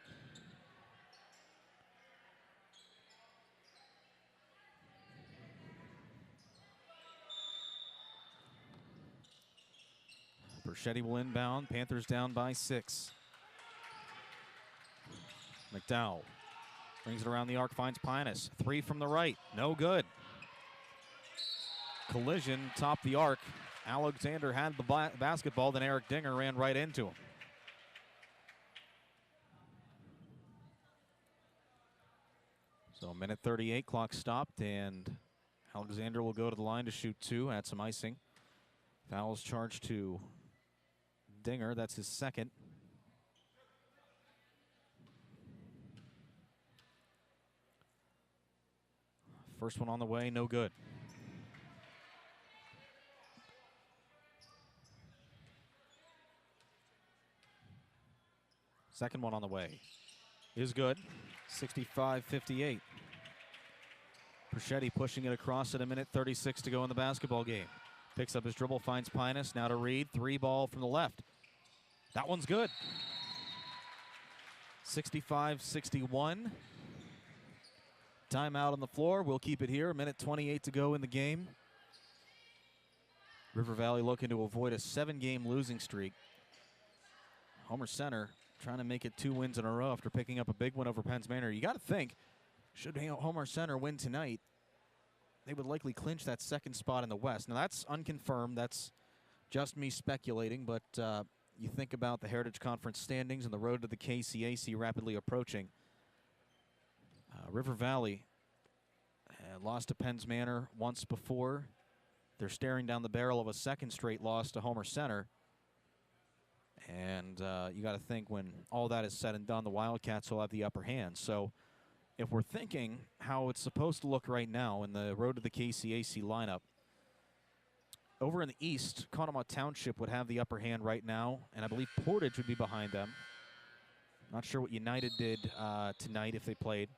Perchetti will inbound. Panthers down by 6. McDowell brings it around the arc, finds Pinus. 3 from the right, no good. Collision, top the arc. Alexander had the basketball, then Eric Dinger ran right into him. So minute 38, clock stopped, and Alexander will go to the line to shoot 2, add some icing. Fouls charged to Dinger, that's his 2nd. First one on the way, no good. Second one on the way is good. 65-58. Perchetti pushing it across at a minute 36 to go in the basketball game. Picks up his dribble, finds Pinus. Now to Reed. 3 ball from the left. That one's good. 65-61. Timeout on the floor. We'll keep it here. A minute 28 to go in the game. River Valley looking to avoid a 7-game losing streak. Homer Center trying to make it 2 wins in a row after picking up a big win over Penns Manor. You got to think, should Homer Center win tonight, they would likely clinch that 2nd spot in the West. Now, that's unconfirmed. That's just me speculating, but you think about the Heritage Conference standings and the road to the KCAC rapidly approaching. River Valley lost to Penns Manor once before. They're staring down the barrel of a 2nd straight loss to Homer Center. And you got to think, when all that is said and done, the Wildcats will have the upper hand. So if we're thinking how it's supposed to look right now in the road to the KCAC lineup, over in the East, Conemaugh Township would have the upper hand right now, and I believe Portage would be behind them. Not sure what United did tonight if they played.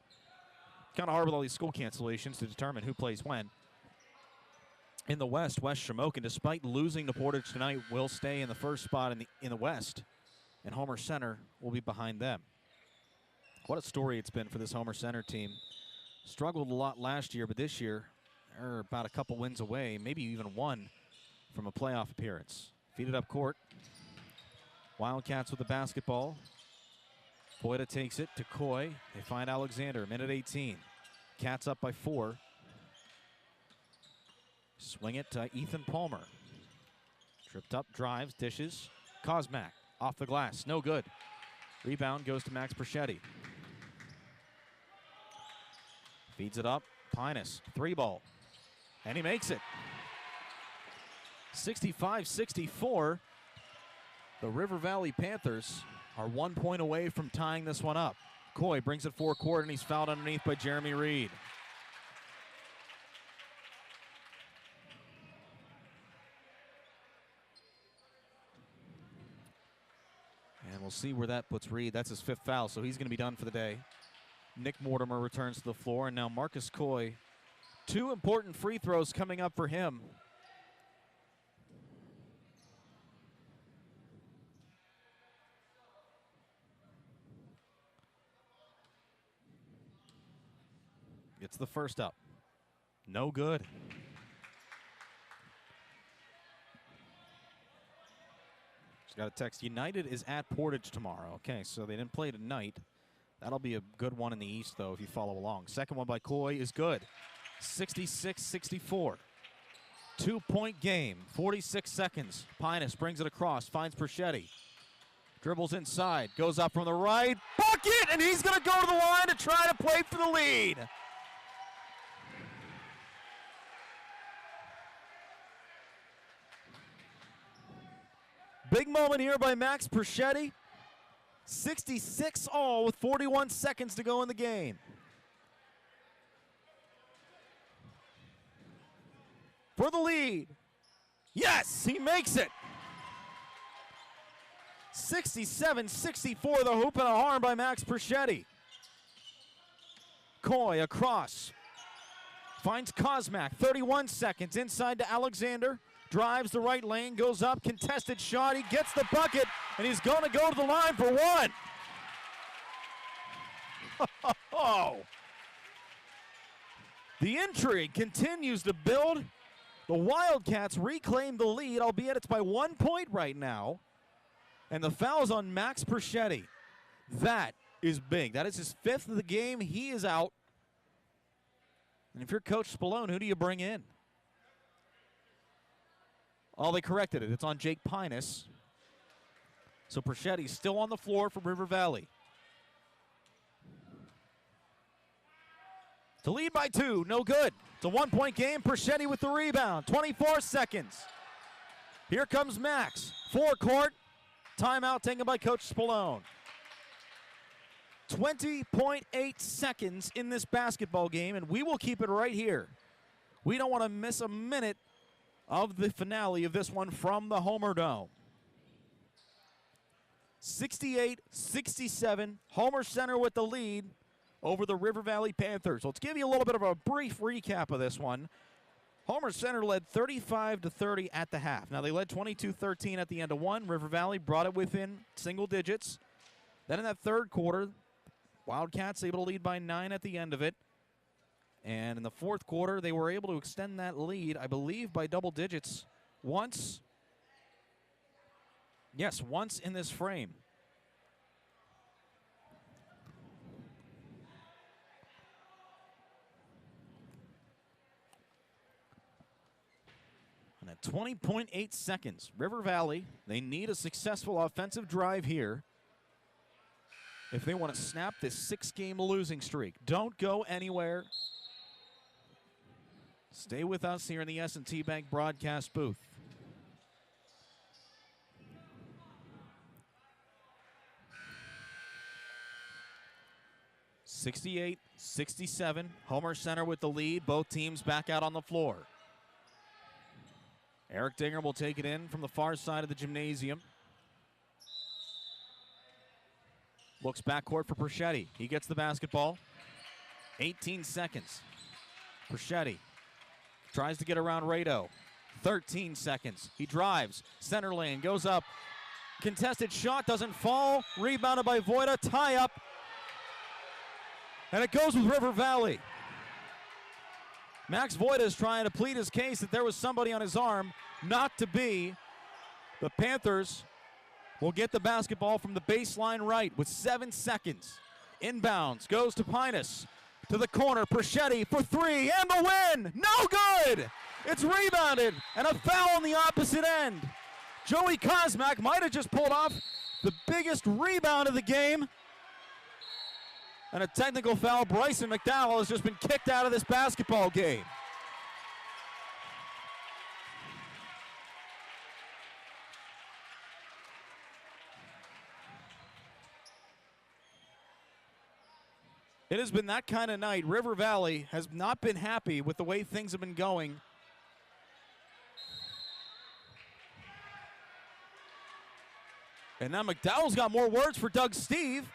Kind of hard with all these school cancellations to determine who plays when. In the West, West Shamokin, despite losing to Portage tonight, will stay in the 1st spot in the West, and Homer Center will be behind them. What a story it's been for this Homer Center team. Struggled a lot last year, but this year they're about a couple wins away, maybe even 1 from a playoff appearance. Feed it up court. Wildcats with the basketball. Boyda takes it to Coy. They find Alexander, minute 18. Cats up by 4. Swing it to Ethan Palmer. Tripped up, drives, dishes. Kosmak off the glass, no good. Rebound goes to Max Perchetti. Feeds it up, Pinus, 3 ball. And he makes it. 65-64. The River Valley Panthers are 1 point away from tying this one up. Coy brings it forecourt, and he's fouled underneath by Jeremy Reed. we'll see where that puts Reed. That's his 5th foul, so he's going to be done for the day. Nick Mortimer returns to the floor, and now Marcus Coy. 2 important free throws coming up for him. Gets the first up. No good. Just got a text. United is at Portage tomorrow. Okay, so they didn't play tonight. That'll be a good one in the East, though, if you follow along. Second one by Coy is good. 66-64. 2-point game. 46 seconds. Pinus brings it across. Finds Perchetti. Dribbles inside. Goes up from the right. Bucket! And he's going to go to the line to try to play for the lead. Big moment here by Max Perchetti. 66 all with 41 seconds to go in the game. For the lead. Yes, he makes it. 67-64, the hoop and a harm by Max Perchetti. Coy across. Finds Kosmak, 31 seconds, inside to Alexander. Drives the right lane, goes up, contested shot. He gets the bucket, and he's going to go to the line for one. Oh. The intrigue continues to build. The Wildcats reclaim the lead, albeit it's by 1 point right now. And the foul's on Max Perchetti. That is big. That is his 5th of the game. He is out. And if you're Coach Spallone, who do you bring in? Oh, they corrected it. It's on Jake Pinus. So Perchetti's still on the floor for River Valley. To lead by 2, no good. It's a 1-point game. Perchetti with the rebound. 24 seconds. Here comes Max. Forecourt. Timeout taken by Coach Spallone. 20.8 seconds in this basketball game, and we will keep it right here. We don't want to miss a minute of the finale of this one from the Homerdome. 68-67, Homer Center with the lead over the River Valley Panthers. Let's give you a little bit of a brief recap of this one. Homer Center led 35-30 at the half. Now they led 22-13 at the end of one. River Valley brought it within single digits. Then in that third quarter, Wildcats able to lead by 9 at the end of it. And in the fourth quarter, they were able to extend that lead, I believe, by double digits once. Yes, once in this frame. And at 20.8 seconds, River Valley, they need a successful offensive drive here if they want to snap this 6-game losing streak. Don't go anywhere. Stay with us here in the S&T Bank broadcast booth. (68-67), Homer Center with the lead. Both teams back out on the floor. Eric Dinger will take it in from the far side of the gymnasium. Looks backcourt for Perchetti. He gets the basketball. 18 seconds. Perchetti tries to get around Rado. 13 seconds. He drives. Center lane. Goes up. Contested shot. Doesn't fall. Rebounded by Voida. Tie up. And it goes with River Valley. Max Voida is trying to plead his case that there was somebody on his arm. Not to be. The Panthers will get the basketball from the baseline right with 7 seconds. Inbounds. Goes to Pinus. To the corner, Perchetti for 3, and the win! No good! It's rebounded, and a foul on the opposite end. Joey Kosmak might have just pulled off the biggest rebound of the game. And a technical foul. Bryson McDowell has just been kicked out of this basketball game. It has been that kind of night. River Valley has not been happy with the way things have been going. And now McDowell's got more words for Doug Steve.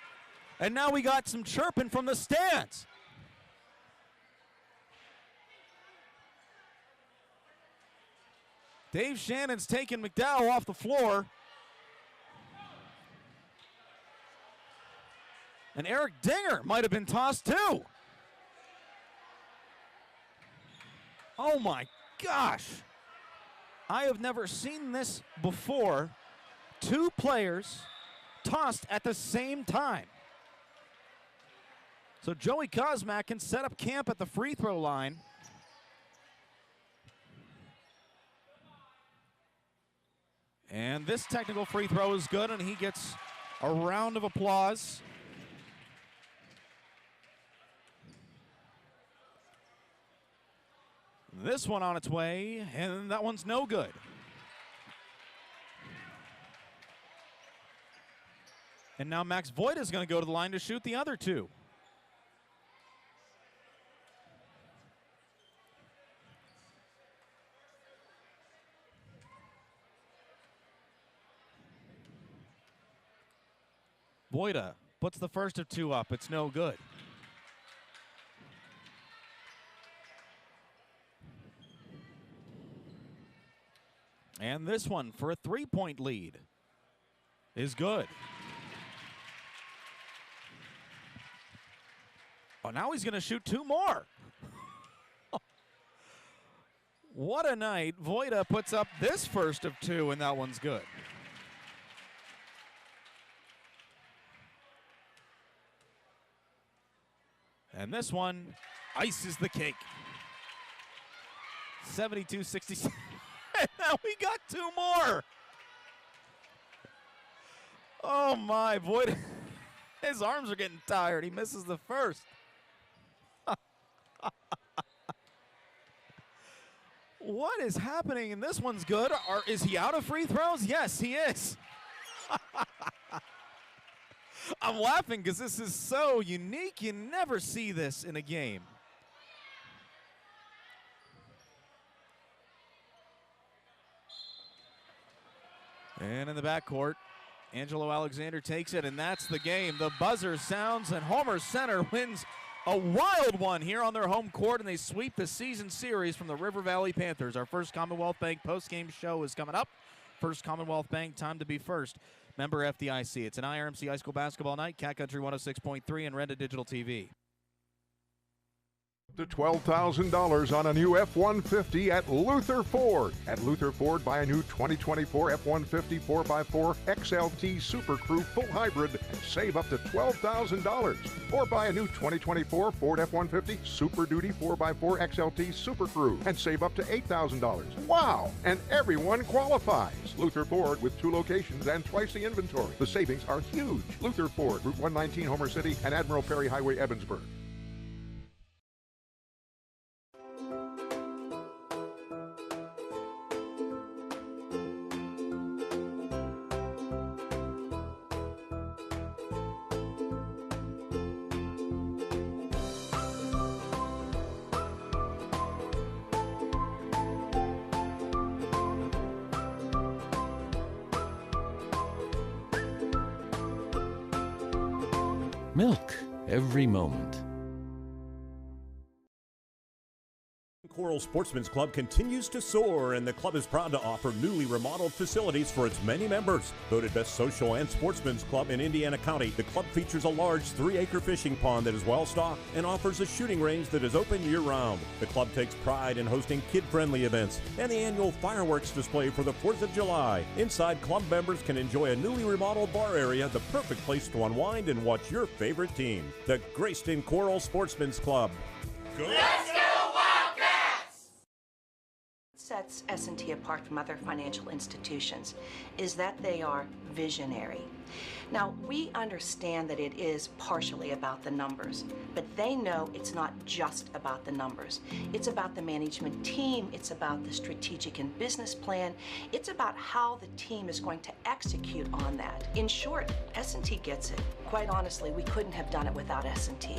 And now we got some chirping from the stands. Dave Shannon's taking McDowell off the floor. And Eric Dinger might have been tossed too. Oh my gosh. I have never seen this before. 2 players tossed at the same time. So Joey Kosmak can set up camp at the free throw line. And this technical free throw is good, and he gets a round of applause. This one on its way, and that one's no good. And now Max Voigt is going to go to the line to shoot the other 2. Voida puts the first of 2 up. It's no good. And this one for a 3-point lead is good. Oh, now he's going to shoot 2 more. What a night. Voida puts up this first of 2, and that one's good. And this one ices the cake. 72-67. And now we got 2 more. Oh my, Voida. His arms are getting tired. He misses the first. What is happening? And this one's good. Is he out of free throws? Yes, he is. I'm laughing because this is so unique. You never see this in a game. And in the backcourt, Angelo Alexander takes it, and that's the game. The buzzer sounds, and Homer Center wins a wild one here on their home court, and they sweep the season series from the River Valley Panthers. Our First Commonwealth Bank postgame show is coming up. First Commonwealth Bank, time to be first. Member FDIC. It's an IRMC High School basketball night. Cat Country 106.3 and Renda Digital TV. To $12,000 on a new F-150 at Luther Ford. At Luther Ford, buy a new 2024 F-150 4x4 XLT Super Crew full hybrid and save up to $12,000. Or buy a new 2024 Ford F-150 Super Duty 4x4 XLT Super Crew and save up to $8,000. Wow! And everyone qualifies. Luther Ford with 2 locations and twice the inventory. The savings are huge. Luther Ford, Route 119, Homer City, and Admiral Perry Highway, Evansburg. Milk every moment. Coral Sportsman's Club continues to soar, and the club is proud to offer newly remodeled facilities for its many members. Voted best social and sportsman's club in Indiana County, the club features a large 3-acre fishing pond that is well-stocked and offers a shooting range that is open year-round. The club takes pride in hosting kid-friendly events and the annual fireworks display for the 4th of July. Inside, club members can enjoy a newly remodeled bar area, the perfect place to unwind and watch your favorite team. The Grayston Coral Sportsman's Club. Go! Let's go! Sets S&T apart from other financial institutions is that they are visionary. Now, we understand that it is partially about the numbers, but they know it's not just about the numbers. It's about the management team, it's about the strategic and business plan, it's about how the team is going to execute on that. In short, S&T gets it. Quite honestly, we couldn't have done it without S&T.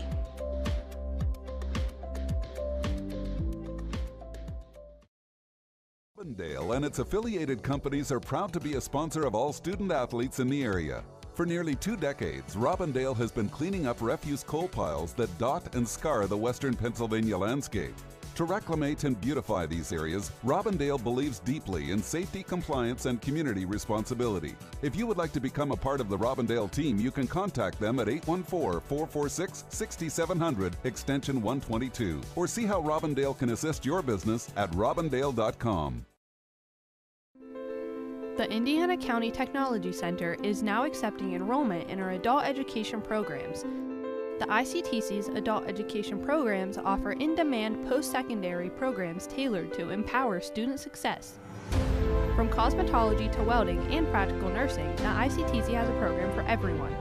Robindale and its affiliated companies are proud to be a sponsor of all student athletes in the area. For nearly 2 decades, Robindale has been cleaning up refuse coal piles that dot and scar the western Pennsylvania landscape. To reclimate and beautify these areas, Robindale believes deeply in safety, compliance, and community responsibility. If you would like to become a part of the Robindale team, you can contact them at 814-446-6700, extension 122, or see how Robindale can assist your business at robindale.com. The Indiana County Technology Center is now accepting enrollment in our adult education programs. The ICTC's adult education programs offer in-demand post-secondary programs tailored to empower student success. From cosmetology to welding and practical nursing, the ICTC has a program for everyone.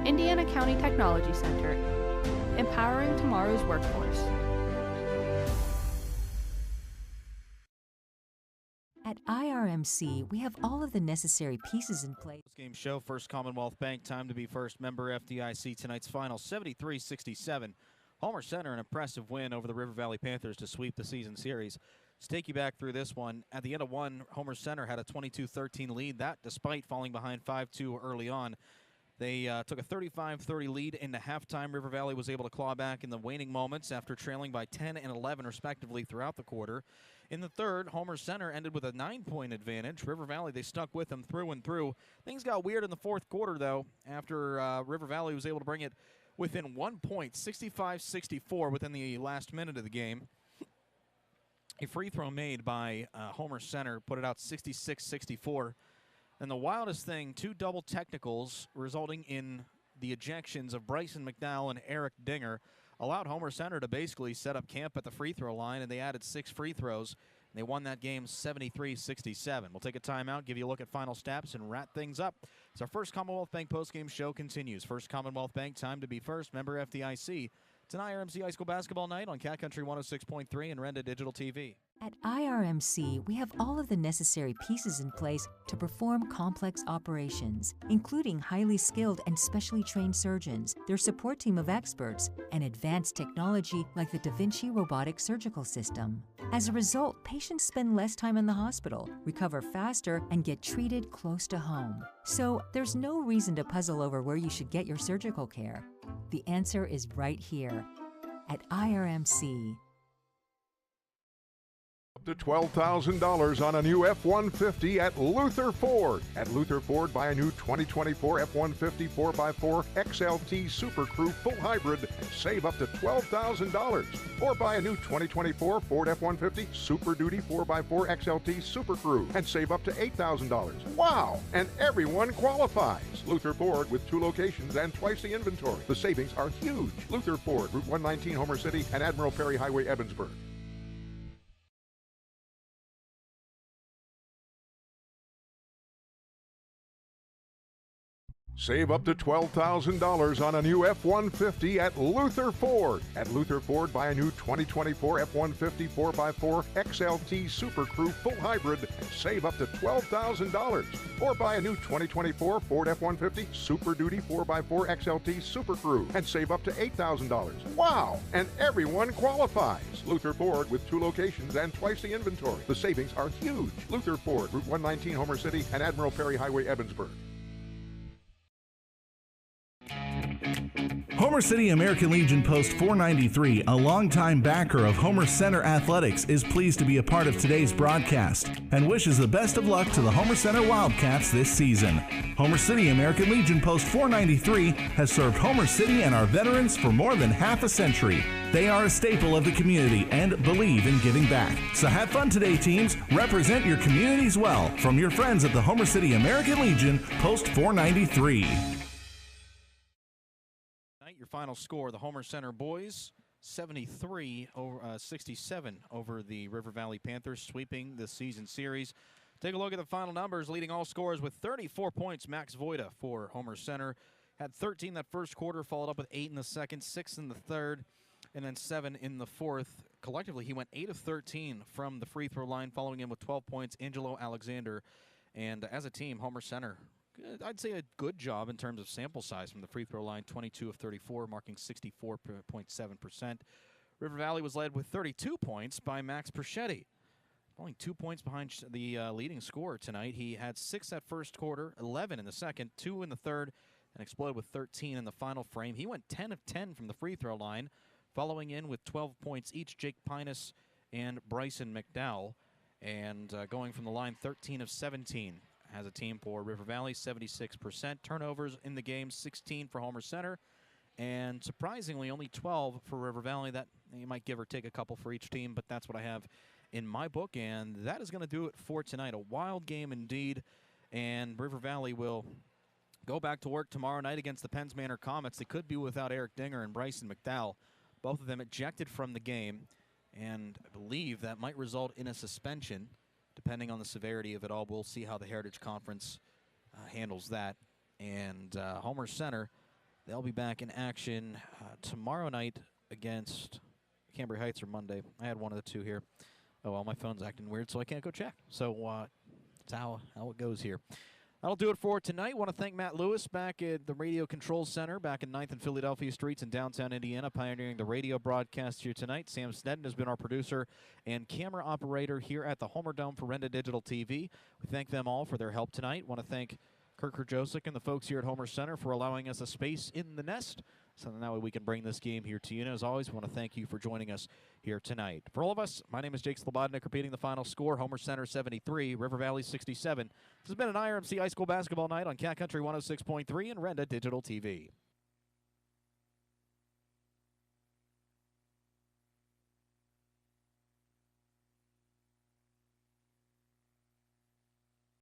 Indiana County Technology Center, empowering tomorrow's workforce. At IRMC, we have all of the necessary pieces in place. Postgame show, First Commonwealth Bank, time to be first. Member FDIC, tonight's final 73-67. Homer Center, an impressive win over the River Valley Panthers to sweep the season series. Let's take you back through this one. At the end of one, Homer Center had a 22-13 lead. That despite falling behind 5-2 early on. They took a 35-30 lead into halftime. River Valley was able to claw back in the waning moments after trailing by 10 and 11 respectively throughout the quarter. In the third, Homer Center ended with a 9-point advantage. River Valley, they stuck with them through and through. Things got weird in the fourth quarter, though, after River Valley was able to bring it within 1 point, 65-64 within the last minute of the game. A free throw made by Homer Center put it out 66-64. And the wildest thing, 2 double technicals resulting in the ejections of Bryson McDowell and Eric Dinger allowed Homer Center to basically set up camp at the free throw line, and they added 6 free throws. And they won that game 73-67. We'll take a timeout, give you a look at final stats, and wrap things up. As our First Commonwealth Bank postgame show continues. First Commonwealth Bank, time to be first. Member FDIC. It's an IRMC High School basketball night on Cat Country 106.3 and Renda Digital TV. At IRMC, we have all of the necessary pieces in place to perform complex operations, including highly skilled and specially trained surgeons, their support team of experts, and advanced technology like the Da Vinci robotic surgical system. As a result, patients spend less time in the hospital, recover faster, and get treated close to home. So there's no reason to puzzle over where you should get your surgical care. The answer is right here at IRMC. Up to $12,000 on a new F-150 at Luther Ford. At Luther Ford, buy a new 2024 F-150 4x4 XLT Super Crew full hybrid and save up to $12,000. Or buy a new 2024 Ford F-150 Super Duty 4x4 XLT Super Crew and save up to $8,000. Wow! And everyone qualifies. Luther Ford with 2 locations and twice the inventory. The savings are huge. Luther Ford, Route 119, Homer City, and Admiral Perry Highway, Evansburg. Save up to $12,000 on a new F-150 at Luther Ford. At Luther Ford, buy a new 2024 F-150 4x4 XLT Super Crew full hybrid and save up to $12,000. Or buy a new 2024 Ford F-150 Super Duty 4x4 XLT Super Crew and save up to $8,000. Wow! And everyone qualifies. Luther Ford with 2 locations and twice the inventory. The savings are huge. Luther Ford, Route 119, Homer City, and Admiral Perry Highway, Evansburg. Homer City American Legion Post 493, a longtime backer of Homer Center Athletics, is pleased to be a part of today's broadcast and wishes the best of luck to the Homer Center Wildcats this season. Homer City American Legion Post 493 has served Homer City and our veterans for more than half a century. They are a staple of the community and believe in giving back. So have fun today, teams. Represent your communities well from your friends at the Homer City American Legion Post 493. Your final score, the Homer Center boys 73-67 over the River Valley Panthers, sweeping the season series. Take a look at the final numbers. Leading all scorers with 34 points, Max Voida for Homer Center. Had 13 that first quarter, followed up with 8 in the second, 6 in the third, and then 7 in the fourth. Collectively, he went 8 of 13 from the free throw line, following him with 12 points, Angelo Alexander. And as a team, Homer Center, I'd say a good job in terms of sample size from the free throw line, 22 of 34, marking 64.7%. River Valley was led with 32 points by Max Perschetti. only 2 points behind the leading scorer tonight. He had 6 at first quarter, 11 in the second, 2 in the third, and exploded with 13 in the final frame. He went 10 of 10 from the free throw line, following in with 12 points each, Jake Pinus and Bryson McDowell. And going from the line, 13 of 17 as a team for River Valley, 76%. Turnovers in the game, 16 for Homer Center. And surprisingly, only 12 for River Valley. That you might give or take a couple for each team, but that's what I have in my book. And that is going to do it for tonight. A wild game indeed. And River Valley will go back to work tomorrow night against the Penns Manor Comets. They could be without Eric Dinger and Bryson McDowell. Both of them ejected from the game. And I believe that might result in a suspension, depending on the severity of it all. We'll see how the Heritage Conference handles that. And Homer Center, they'll be back in action tomorrow night against Cambria Heights or Monday. I had one of the two here. Oh, well, my phone's acting weird, so I can't go check. So that's how it goes here. That'll do it for tonight. Want to thank Matt Lewis back at the Radio Control Center back in 9th and Philadelphia Streets in downtown Indiana, pioneering the radio broadcast here tonight. Sam Snedden has been our producer and camera operator here at the Homerdome for Renda Digital TV. We thank them all for their help tonight. Want to thank Kirk Krajosik and the folks here at Homer Center for allowing us a space in the nest, so that way we can bring this game here to you. And as always, we want to thank you for joining us here tonight. For all of us, my name is Jake Slobodnik, repeating the final score: Homer Center 73, River Valley 67. This has been an IRMC High School basketball night on Cat Country 106.3 and Renda Digital TV.